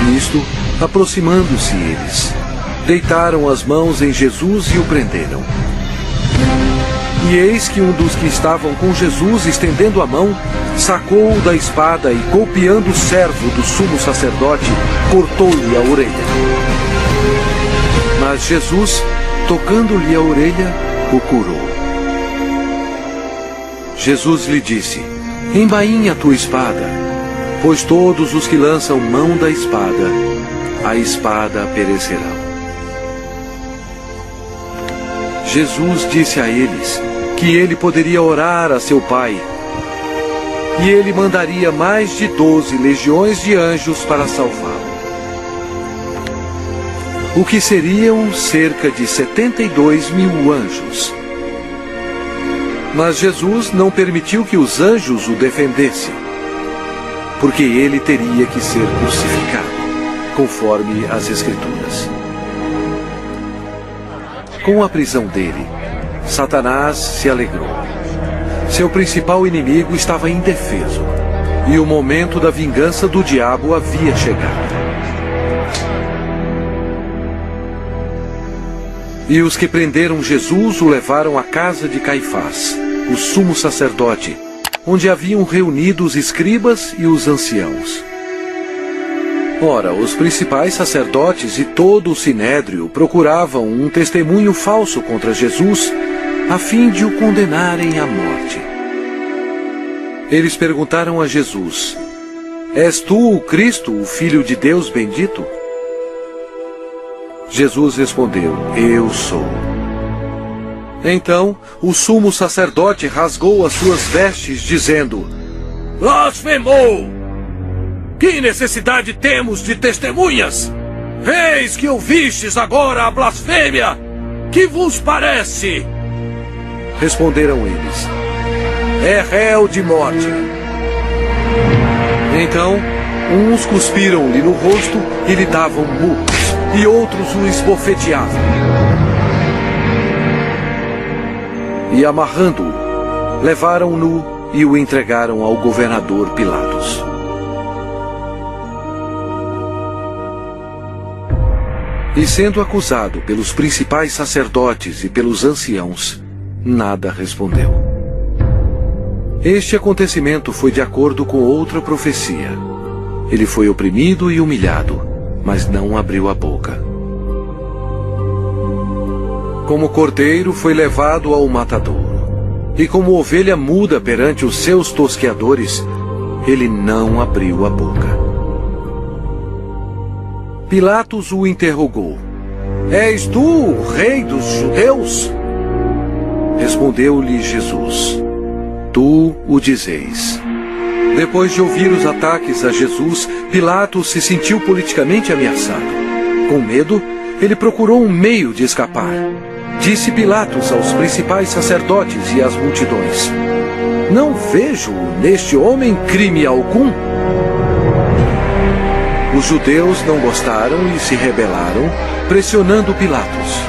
Nisto, aproximando-se eles, deitaram as mãos em Jesus e o prenderam. E eis que um dos que estavam com Jesus, estendendo a mão, sacou-o da espada e, golpeando o servo do sumo sacerdote, cortou-lhe a orelha. Mas Jesus, tocando-lhe a orelha, o curou. Jesus lhe disse: embainha a tua espada, pois todos os que lançam mão da espada, a espada perecerão. Jesus disse a eles que ele poderia orar a seu Pai, e ele mandaria mais de 12 legiões de anjos para salvá-lo. O que seriam cerca de 72 mil anjos. Mas Jesus não permitiu que os anjos o defendessem, porque ele teria que ser crucificado, conforme as Escrituras. Com a prisão dele, Satanás se alegrou. Seu principal inimigo estava indefeso, e o momento da vingança do diabo havia chegado. E os que prenderam Jesus o levaram à casa de Caifás, o sumo sacerdote, onde haviam reunido os escribas e os anciãos. Ora, os principais sacerdotes e todo o sinédrio procuravam um testemunho falso contra Jesus, a fim de o condenarem à morte. Eles perguntaram a Jesus: és tu o Cristo, o Filho de Deus bendito? Jesus respondeu: eu sou. Então, o sumo sacerdote rasgou as suas vestes, dizendo: blasfemou! Que necessidade temos de testemunhas? Eis que ouvistes agora a blasfêmia! Que vos parece? Responderam eles: é réu de morte. Então, uns cuspiram-lhe no rosto e lhe davam murros, e outros o esbofeteavam. e, amarrando-o, levaram-no e o entregaram ao governador Pilatos. E sendo acusado pelos principais sacerdotes e pelos anciãos, nada respondeu. Este acontecimento foi de acordo com outra profecia. Ele foi oprimido e humilhado, mas não abriu a boca. Como cordeiro foi levado ao matadouro, e como ovelha muda perante os seus tosqueadores, ele não abriu a boca. Pilatos o interrogou: És tu o rei dos judeus? Respondeu-lhe Jesus: Tu o dizeis. Depois de ouvir os ataques a Jesus, Pilatos se sentiu politicamente ameaçado. Com medo, ele procurou um meio de escapar. Disse Pilatos aos principais sacerdotes e às multidões: Não vejo neste homem crime algum. Os judeus não gostaram e se rebelaram, pressionando Pilatos.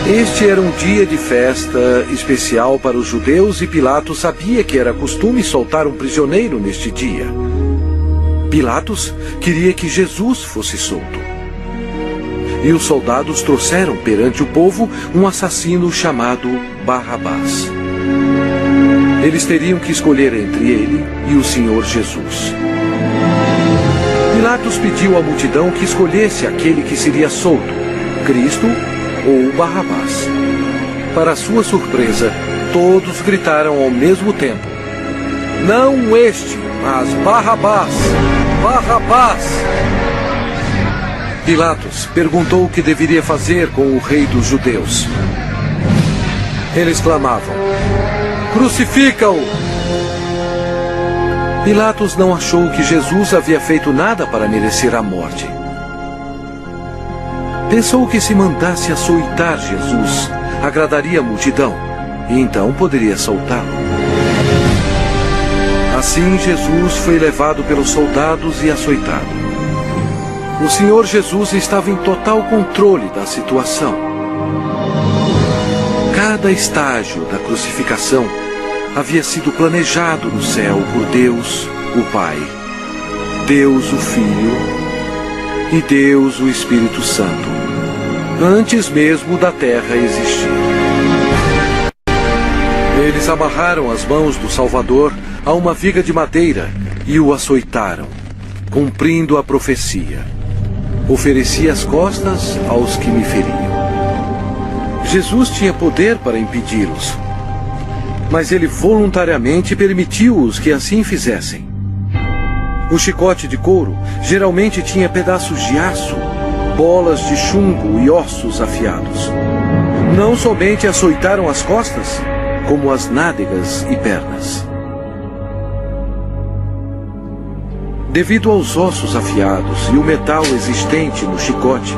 Este era um dia de festa especial para os judeus e Pilatos sabia que era costume soltar um prisioneiro neste dia. Pilatos queria que Jesus fosse solto. E os soldados trouxeram perante o povo um assassino chamado Barrabás. Eles teriam que escolher entre ele e o Senhor Jesus. Pilatos pediu à multidão que escolhesse aquele que seria solto, Cristo ou Barrabás. Para sua surpresa, todos gritaram ao mesmo tempo: Não este, mas Barrabás! Barrabás! Pilatos perguntou o que deveria fazer com o rei dos judeus. Eles clamavam: Crucifica-o! Pilatos não achou que Jesus havia feito nada para merecer a morte. Pensou que se mandasse açoitar Jesus, agradaria a multidão, e então poderia soltá-lo. Assim Jesus foi levado pelos soldados e açoitado. O Senhor Jesus estava em total controle da situação. Cada estágio da crucificação havia sido planejado no céu por Deus, o Pai, Deus, o Filho e Deus, o Espírito Santo, antes mesmo da terra existir. Eles amarraram as mãos do Salvador a uma viga de madeira e o açoitaram, cumprindo a profecia: Ofereci as costas aos que me feriam. Jesus tinha poder para impedi-los, mas ele voluntariamente permitiu-os que assim fizessem. O chicote de couro geralmente tinha pedaços de aço, bolas de chumbo e ossos afiados. Não somente açoitaram as costas, como as nádegas e pernas. Devido aos ossos afiados e o metal existente no chicote,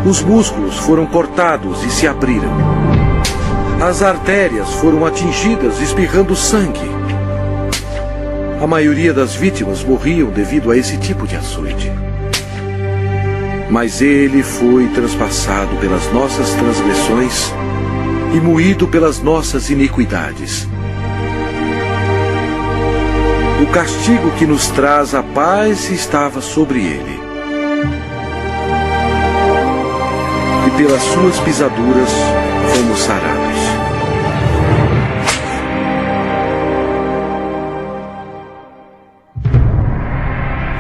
os músculos foram cortados e se abriram. As artérias foram atingidas, espirrando sangue. A maioria das vítimas morriam devido a esse tipo de açoite. Mas ele foi transpassado pelas nossas transgressões e moído pelas nossas iniquidades. O castigo que nos traz a paz estava sobre ele. E pelas suas pisaduras fomos sarados.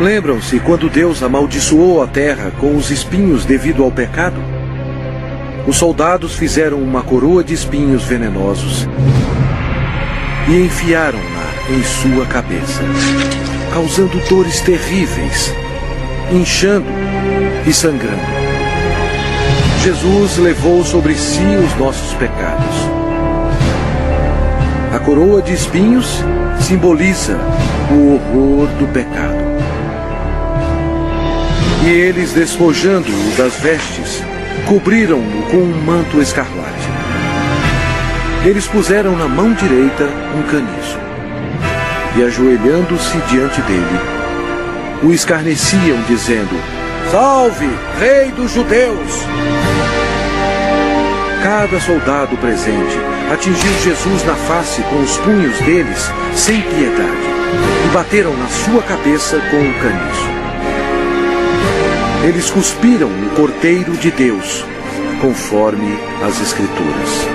Lembram-se quando Deus amaldiçoou a terra com os espinhos devido ao pecado? Os soldados fizeram uma coroa de espinhos venenosos e enfiaram-na em sua cabeça, causando dores terríveis, inchando e sangrando. Jesus levou sobre si os nossos pecados. A coroa de espinhos simboliza o horror do pecado. E eles, despojando-o das vestes, cobriram-no com um manto escarlate. Eles puseram na mão direita um caniço, e ajoelhando-se diante dele, o escarneciam, dizendo: Salve, Rei dos Judeus! Cada soldado presente atingiu Jesus na face com os punhos deles sem piedade e bateram na sua cabeça com um caniço. Eles cuspiram o Cordeiro de Deus, conforme as Escrituras.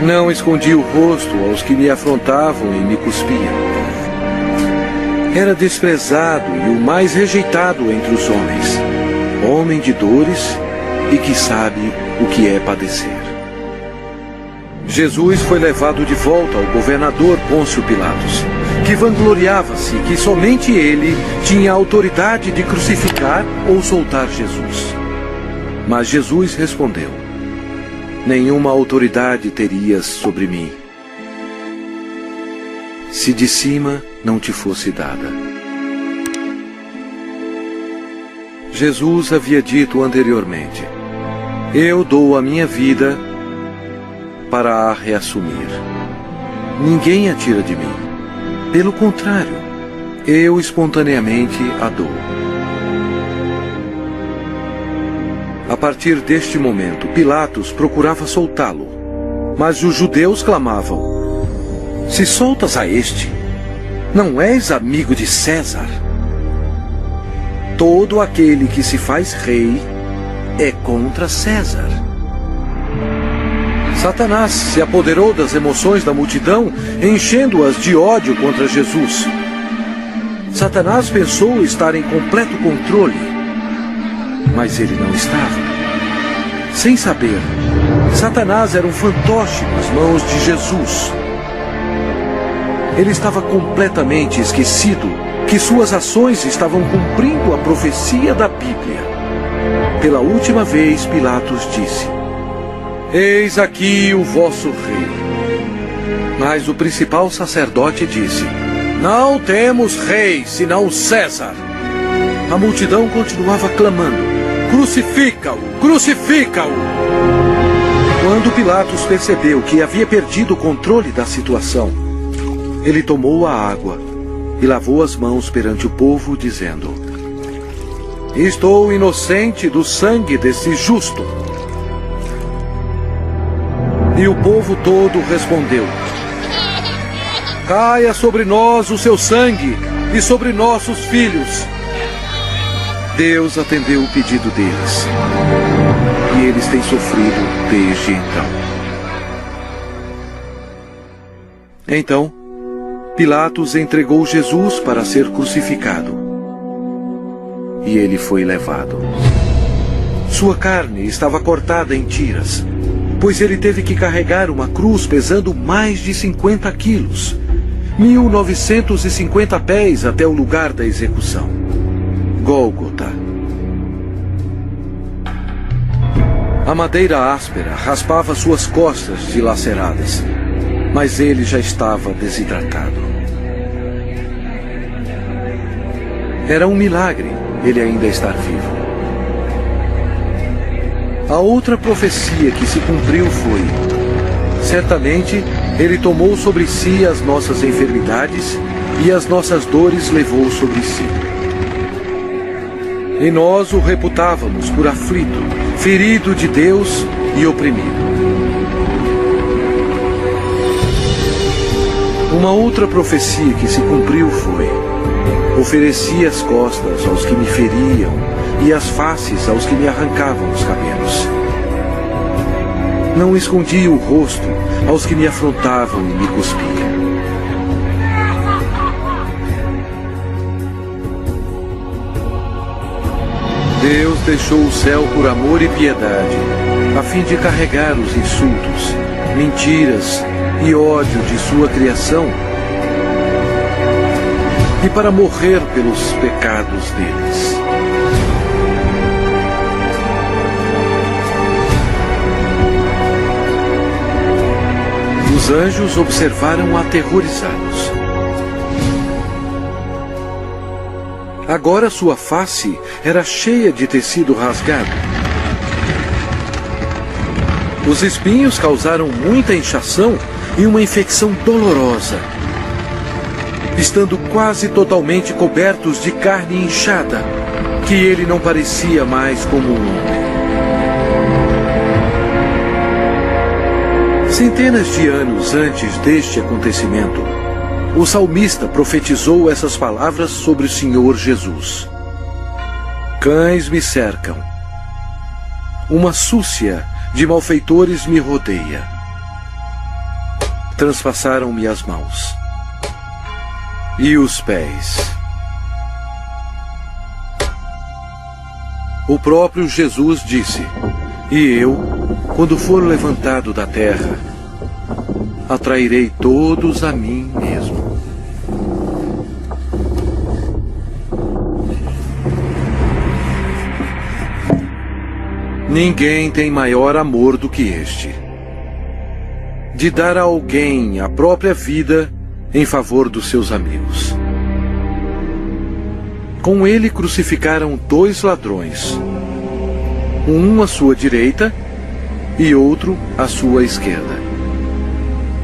Não escondi o rosto aos que me afrontavam e me cuspiam. Era desprezado e o mais rejeitado entre os homens, homem de dores e que sabe o que é padecer. Jesus foi levado de volta ao governador Pôncio Pilatos, que vangloriava-se que somente ele tinha a autoridade de crucificar ou soltar Jesus. Mas Jesus respondeu: nenhuma autoridade terias sobre mim, se de cima não te fosse dada. Jesus havia dito anteriormente: eu dou a minha vida para a reassumir. Ninguém a tira de mim. Pelo contrário, eu espontaneamente a dou. A partir deste momento, Pilatos procurava soltá-lo, mas os judeus clamavam: se soltas a este, não és amigo de César? Todo aquele que se faz rei é contra César. Satanás se apoderou das emoções da multidão, enchendo-as de ódio contra Jesus. Satanás pensou estar em completo controle, mas ele não estava. Sem saber, Satanás era um fantoche nas mãos de Jesus. Ele estava completamente esquecido que suas ações estavam cumprindo a profecia da Bíblia. Pela última vez, Pilatos disse: eis aqui o vosso rei. Mas o principal sacerdote disse: não temos rei, senão César. A multidão continuava clamando: crucifica-o, crucifica-o! Quando Pilatos percebeu que havia perdido o controle da situação, ele tomou a água e lavou as mãos perante o povo, dizendo: estou inocente do sangue desse justo. E o povo todo respondeu: caia sobre nós o seu sangue e sobre nossos filhos. Deus atendeu o pedido deles, e eles têm sofrido desde então. Então, Pilatos entregou Jesus para ser crucificado, e ele foi levado. Sua carne estava cortada em tiras, pois ele teve que carregar uma cruz pesando mais de 50 quilos, 1950 pés até o lugar da execução, Gólgota. A madeira áspera raspava suas costas dilaceradas, mas ele já estava desidratado. Era um milagre ele ainda estar vivo. A outra profecia que se cumpriu foi: certamente ele tomou sobre si as nossas enfermidades e as nossas dores levou sobre si. E nós o reputávamos por aflito, ferido de Deus e oprimido. Uma outra profecia que se cumpriu foi: ofereci as costas aos que me feriam e as faces aos que me arrancavam os cabelos. Não escondi o rosto aos que me afrontavam e me cuspiam. Deus deixou o céu por amor e piedade, a fim de carregar os insultos, mentiras e ódio de sua criação, e para morrer pelos pecados deles. Os anjos observaram aterrorizados. Agora sua face era cheia de tecido rasgado. Os espinhos causaram muita inchação e uma infecção dolorosa. estando quase totalmente cobertos de carne inchada, que ele não parecia mais como um homem. Centenas de anos antes deste acontecimento, o salmista profetizou essas palavras sobre o Senhor Jesus. Cães me cercam. Uma súcia de malfeitores me rodeia. Transpassaram-me as mãos e os pés. O próprio Jesus disse: e eu, quando for levantado da terra, atrairei todos a mim mesmo. Ninguém tem maior amor do que este, de dar a alguém a própria vida em favor dos seus amigos. Com ele crucificaram 2 ladrões, um à sua direita e outro à sua esquerda.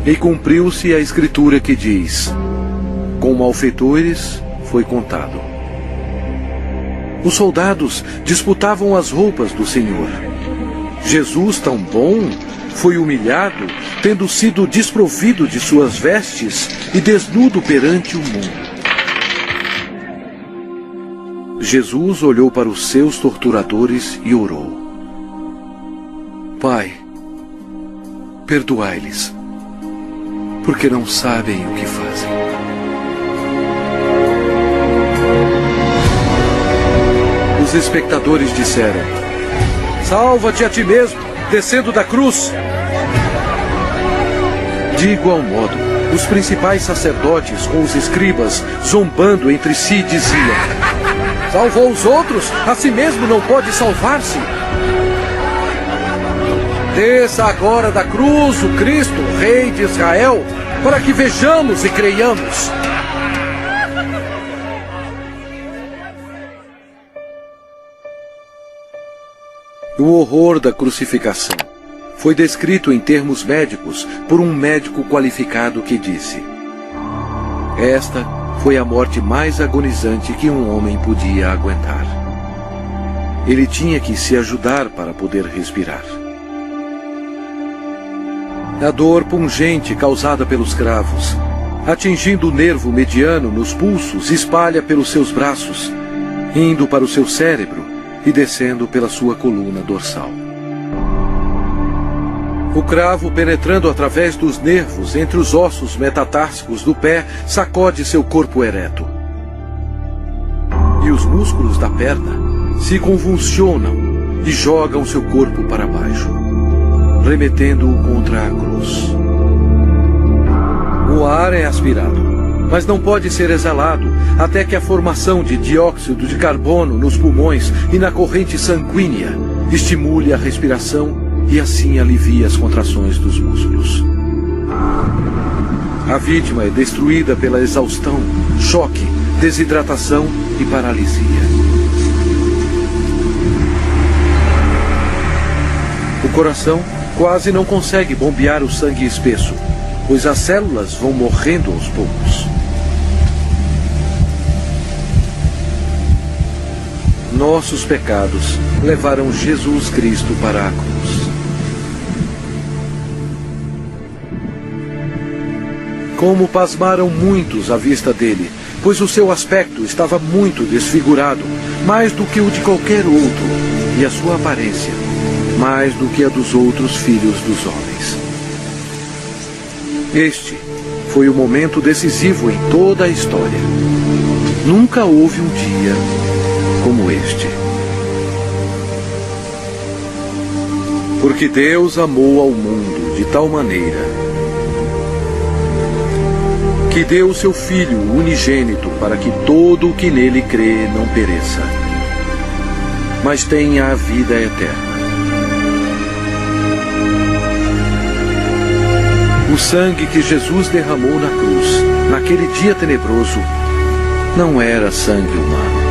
E cumpriu-se a escritura que diz: com malfeitores foi contado. Os soldados disputavam as roupas do Senhor. Jesus, tão bom, foi humilhado, tendo sido desprovido de suas vestes e desnudo perante o mundo. Jesus olhou para os seus torturadores e orou: Pai, perdoai-lhes, porque não sabem o que fazem. Os espectadores disseram: salva-te a ti mesmo, descendo da cruz. De igual modo, os principais sacerdotes com os escribas, zombando entre si, diziam: salvou os outros, a si mesmo não pode salvar-se. Desça agora da cruz o Cristo, Rei de Israel, para que vejamos e creiamos. O horror da crucificação foi descrito em termos médicos por um médico qualificado que disse: esta foi a morte mais agonizante que um homem podia aguentar. Ele tinha que se ajudar para poder respirar. A dor pungente causada pelos cravos, atingindo o nervo mediano nos pulsos, espalha pelos seus braços, indo para o seu cérebro e descendo pela sua coluna dorsal. O cravo, penetrando através dos nervos entre os ossos metatársicos do pé, sacode seu corpo ereto. E os músculos da perna se convulsionam e jogam seu corpo para baixo, remetendo-o contra a cruz. O ar é aspirado, mas não pode ser exalado até que a formação de dióxido de carbono nos pulmões e na corrente sanguínea estimule a respiração e assim alivie as contrações dos músculos. A vítima é destruída pela exaustão, choque, desidratação e paralisia. O coração quase não consegue bombear o sangue espesso, pois as células vão morrendo aos poucos. Nossos pecados levaram Jesus Cristo para a cruz. Como pasmaram muitos à vista dele, pois o seu aspecto estava muito desfigurado, mais do que o de qualquer outro, e a sua aparência, mais do que a dos outros filhos dos homens. Este foi o momento decisivo em toda a história. Nunca houve um dia como este. Porque Deus amou ao mundo de tal maneira que deu o seu Filho unigênito para que todo o que nele crê não pereça, mas tenha a vida eterna. O sangue que Jesus derramou na cruz, naquele dia tenebroso, não era sangue humano.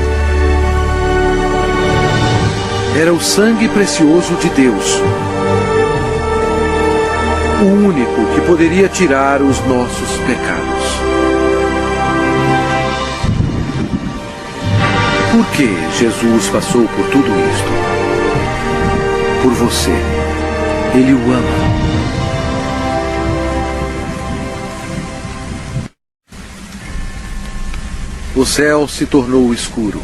Era o sangue precioso de Deus, o único que poderia tirar os nossos pecados. que Jesus passou por tudo isto? Por você. Ele o ama. O céu se tornou escuro,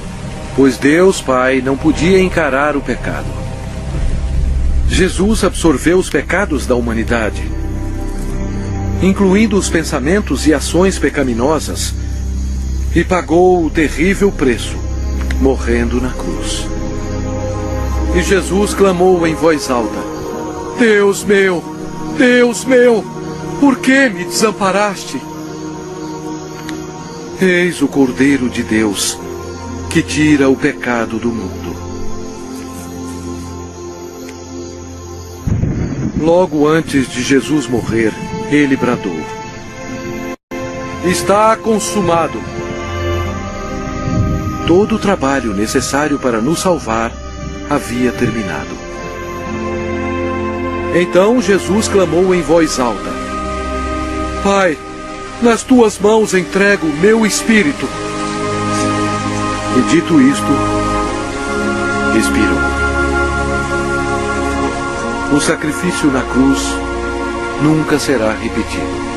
pois Deus Pai não podia encarar o pecado. Jesus absorveu os pecados da humanidade, incluindo os pensamentos e ações pecaminosas, e pagou o terrível preço, morrendo na cruz. E Jesus clamou em voz alta: Deus meu, por que me desamparaste? Eis o Cordeiro de Deus, que tira o pecado do mundo. Logo antes de Jesus morrer, ele bradou: Está consumado. Todo o trabalho necessário para nos salvar havia terminado. Então Jesus clamou em voz alta: Pai, nas tuas mãos entrego meu espírito. E dito isto, expirou. O sacrifício na cruz nunca será repetido.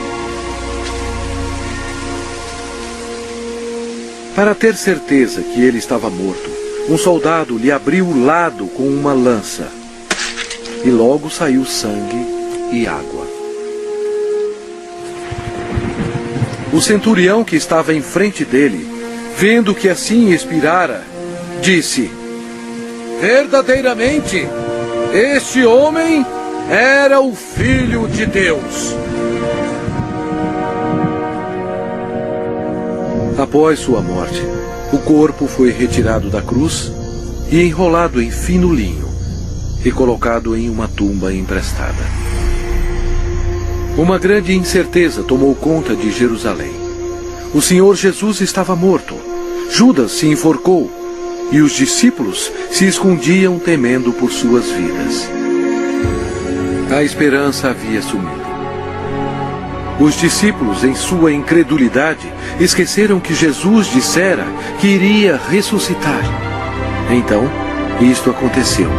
Para ter certeza que ele estava morto, um soldado lhe abriu o lado com uma lança, e logo saiu sangue e água. O centurião que estava em frente dele, vendo que assim expirara, disse: Verdadeiramente, este homem era o Filho de Deus. Após sua morte, o corpo foi retirado da cruz e enrolado em fino linho e colocado em uma tumba emprestada. Uma grande incerteza tomou conta de Jerusalém. O Senhor Jesus estava morto. Judas se enforcou e os discípulos se escondiam temendo por suas vidas. A esperança havia sumido. Os discípulos, em sua incredulidade, esqueceram que Jesus dissera que iria ressuscitar. Então, isto aconteceu,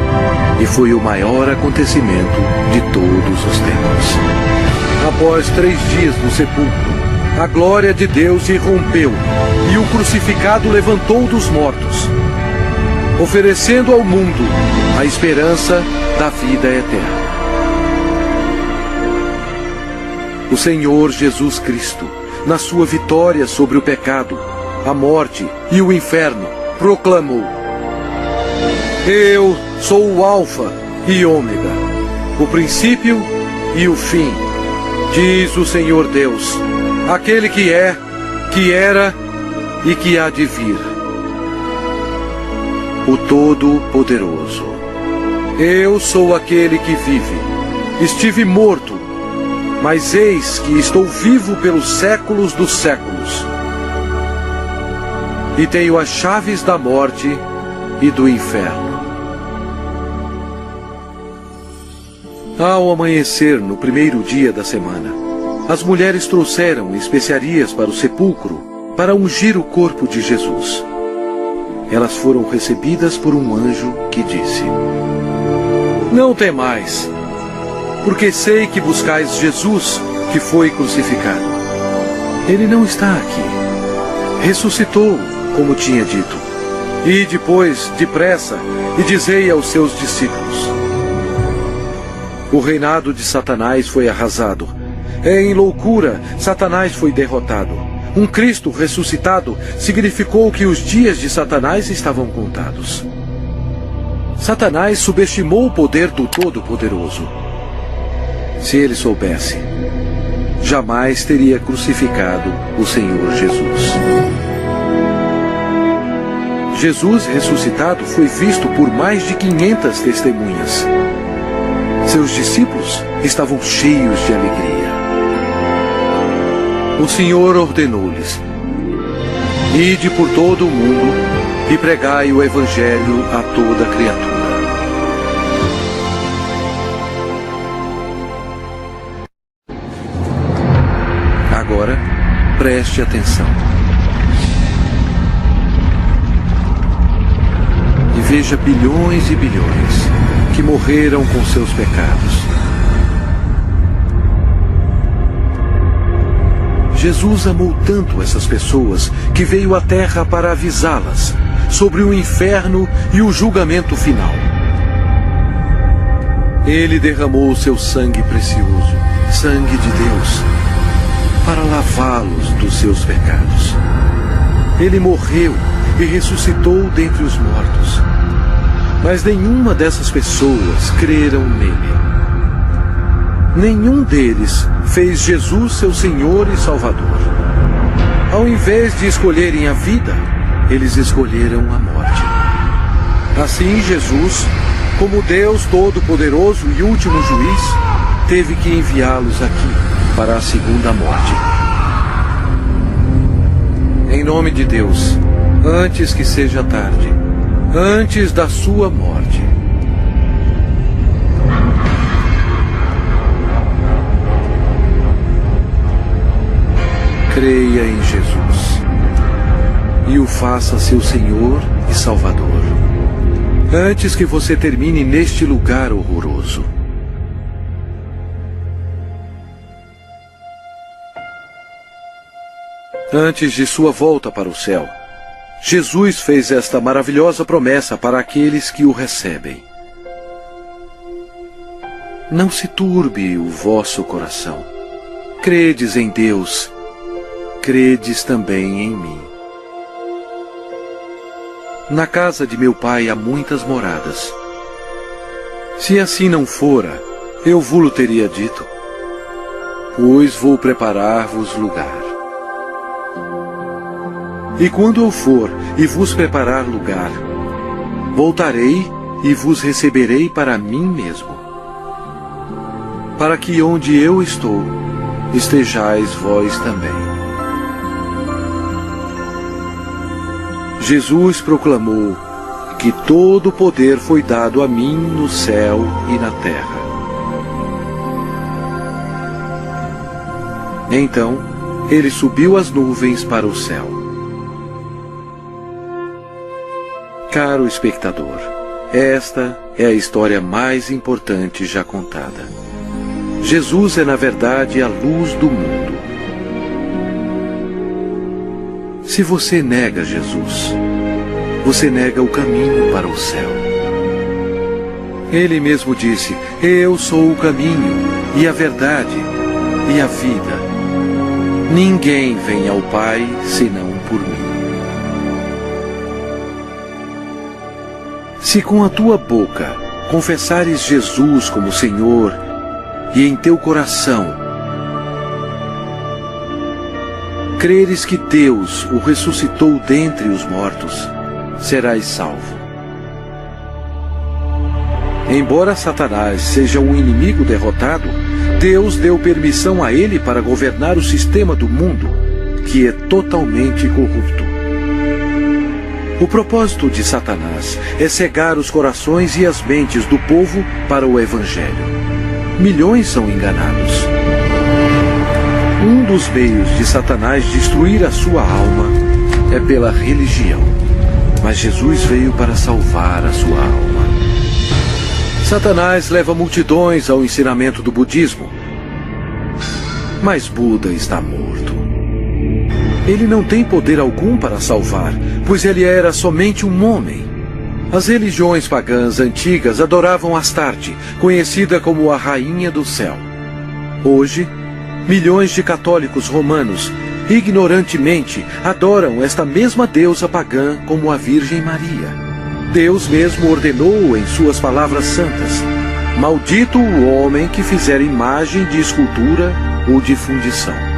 e foi o maior acontecimento de todos os tempos. Após 3 dias no sepulcro, a glória de Deus irrompeu, e o crucificado levantou dos mortos, oferecendo ao mundo a esperança da vida eterna. O Senhor Jesus Cristo, na sua vitória sobre o pecado, a morte e o inferno, proclamou: Eu sou o Alfa e Ômega, o princípio e o fim, diz o Senhor Deus, aquele que é, que era e que há de vir, o Todo-Poderoso. Eu sou aquele que vive. Estive morto, mas eis que estou vivo pelos séculos dos séculos. E tenho as chaves da morte e do inferno. Ao amanhecer, no primeiro dia da semana, as mulheres trouxeram especiarias para o sepulcro para ungir o corpo de Jesus. Elas foram recebidas por um anjo que disse: Não temais, porque sei que buscais Jesus, que foi crucificado. Ele não está aqui. Ressuscitou, como tinha dito. E depois, depressa, e dizei aos seus discípulos: O reinado de Satanás foi arrasado. Em loucura, Satanás foi derrotado. Um Cristo ressuscitado significou que os dias de Satanás estavam contados. Satanás subestimou o poder do Todo-Poderoso. Se ele soubesse, jamais teria crucificado o Senhor Jesus. Jesus ressuscitado foi visto por mais de 500 testemunhas. Seus discípulos estavam cheios de alegria. O Senhor ordenou-lhes: Ide por todo o mundo e pregai o Evangelho a toda criatura. Agora, preste atenção. veja bilhões e bilhões que morreram com seus pecados. Jesus amou tanto essas pessoas que veio à Terra para avisá-las sobre o inferno e o julgamento final. Ele derramou o seu sangue precioso, sangue de Deus, para lavá-los dos seus pecados. Ele morreu e ressuscitou dentre os mortos. Mas nenhuma dessas pessoas creram nele. Nenhum deles fez Jesus seu Senhor e Salvador. Ao invés de escolherem a vida, eles escolheram a morte. Assim, Jesus, como Deus Todo-Poderoso e último juiz, teve que enviá-los aqui para a segunda morte. Em nome de Deus, antes que seja tarde, antes da sua morte, creia em Jesus e o faça seu Senhor e Salvador, antes que você termine neste lugar horroroso. Antes de sua volta para o céu, Jesus fez esta maravilhosa promessa para aqueles que o recebem. Não se turbe o vosso coração. Credes em Deus, credes também em mim. Na casa de meu Pai há muitas moradas. Se assim não fora, eu vô-lo teria dito, pois vou preparar-vos lugar. E quando eu for e vos preparar lugar, voltarei e vos receberei para mim mesmo, para que onde eu estou, estejais vós também. Jesus proclamou que todo o poder foi dado a mim no céu e na terra. Então, ele subiu às nuvens para o céu. Caro espectador, esta é a história mais importante já contada. Jesus é, na verdade, a luz do mundo. Se você nega Jesus, você nega o caminho para o céu. Ele mesmo disse: eu sou o caminho, e a verdade, e a vida. Ninguém vem ao Pai senão por mim. Se com a tua boca confessares Jesus como Senhor, e em teu coração creres que Deus o ressuscitou dentre os mortos, serás salvo. Embora Satanás seja um inimigo derrotado, Deus deu permissão a ele para governar o sistema do mundo, que é totalmente corrupto. O propósito de Satanás é cegar os corações e as mentes do povo para o Evangelho. Milhões são enganados. Um dos meios de Satanás destruir a sua alma é pela religião. Mas Jesus veio para salvar a sua alma. Satanás leva multidões ao ensinamento do budismo. Mas Buda está morto. Ele não tem poder algum para salvar, pois ele era somente um homem. As religiões pagãs antigas adoravam Astarte, conhecida como a Rainha do Céu. Hoje, milhões de católicos romanos, ignorantemente, adoram esta mesma deusa pagã como a Virgem Maria. Deus mesmo ordenou em suas palavras santas: maldito o homem que fizer imagem de escultura ou de fundição.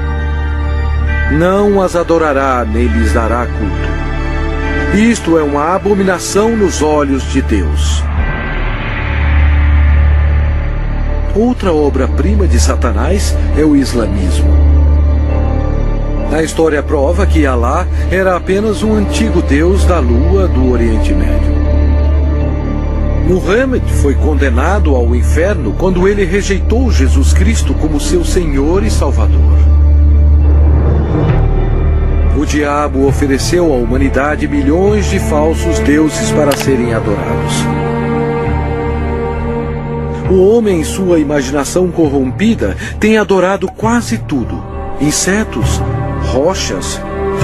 Não as adorará nem lhes dará culto. Isto é uma abominação nos olhos de Deus. Outra obra-prima de Satanás é o islamismo. A história prova que Alá era apenas um antigo deus da lua do Oriente Médio. Muhammad foi condenado ao inferno quando ele rejeitou Jesus Cristo como seu Senhor e Salvador. O diabo ofereceu à humanidade milhões de falsos deuses para serem adorados. O homem, em sua imaginação corrompida, tem adorado quase tudo: insetos, rochas,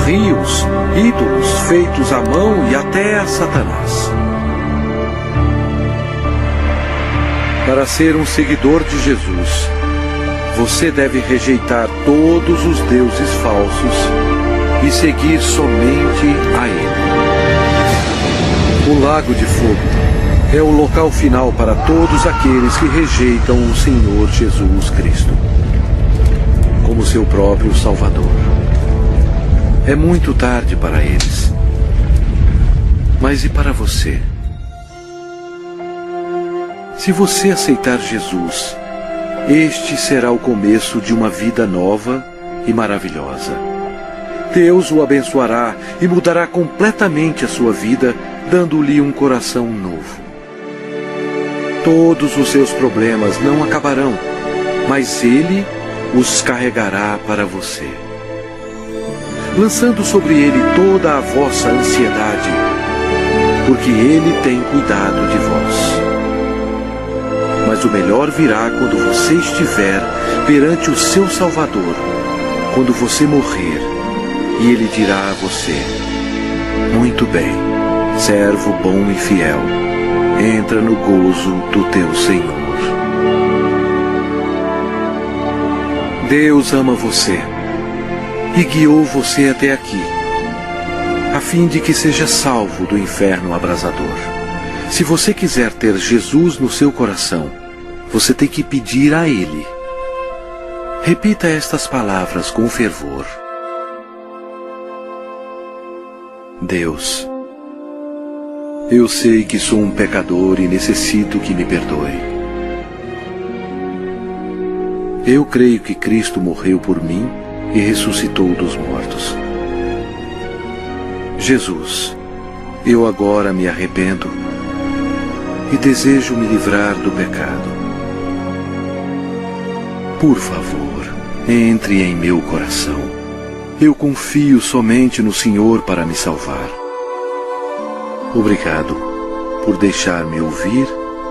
rios, ídolos feitos à mão e até a Satanás. Para ser um seguidor de Jesus, você deve rejeitar todos os deuses falsos e seguir somente a Ele. O Lago de Fogo é o local final para todos aqueles que rejeitam o Senhor Jesus Cristo como seu próprio Salvador. É muito tarde para eles. Mas e para você? Se você aceitar Jesus, este será o começo de uma vida nova e maravilhosa. Deus o abençoará e mudará completamente a sua vida, dando-lhe um coração novo. Todos os seus problemas não acabarão, mas Ele os carregará para você, lançando sobre Ele toda a vossa ansiedade, porque Ele tem cuidado de vós. Mas o melhor virá quando você estiver perante o seu Salvador, quando você morrer, e Ele dirá a você: muito bem, servo bom e fiel, entra no gozo do teu Senhor. Deus ama você e guiou você até aqui, a fim de que seja salvo do inferno abrasador. Se você quiser ter Jesus no seu coração, você tem que pedir a Ele. Repita estas palavras com fervor: Deus, eu sei que sou um pecador e necessito que me perdoe. Eu creio que Cristo morreu por mim e ressuscitou dos mortos. Jesus, eu agora me arrependo e desejo me livrar do pecado. Por favor, entre em meu coração. Eu confio somente no Senhor para me salvar. Obrigado por deixar-me ouvir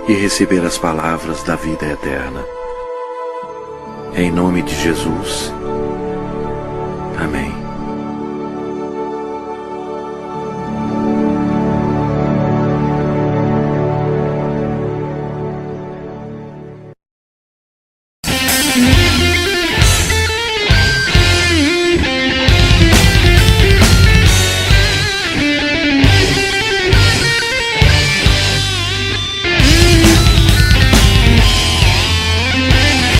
e receber as palavras da vida eterna. Em nome de Jesus. Amém.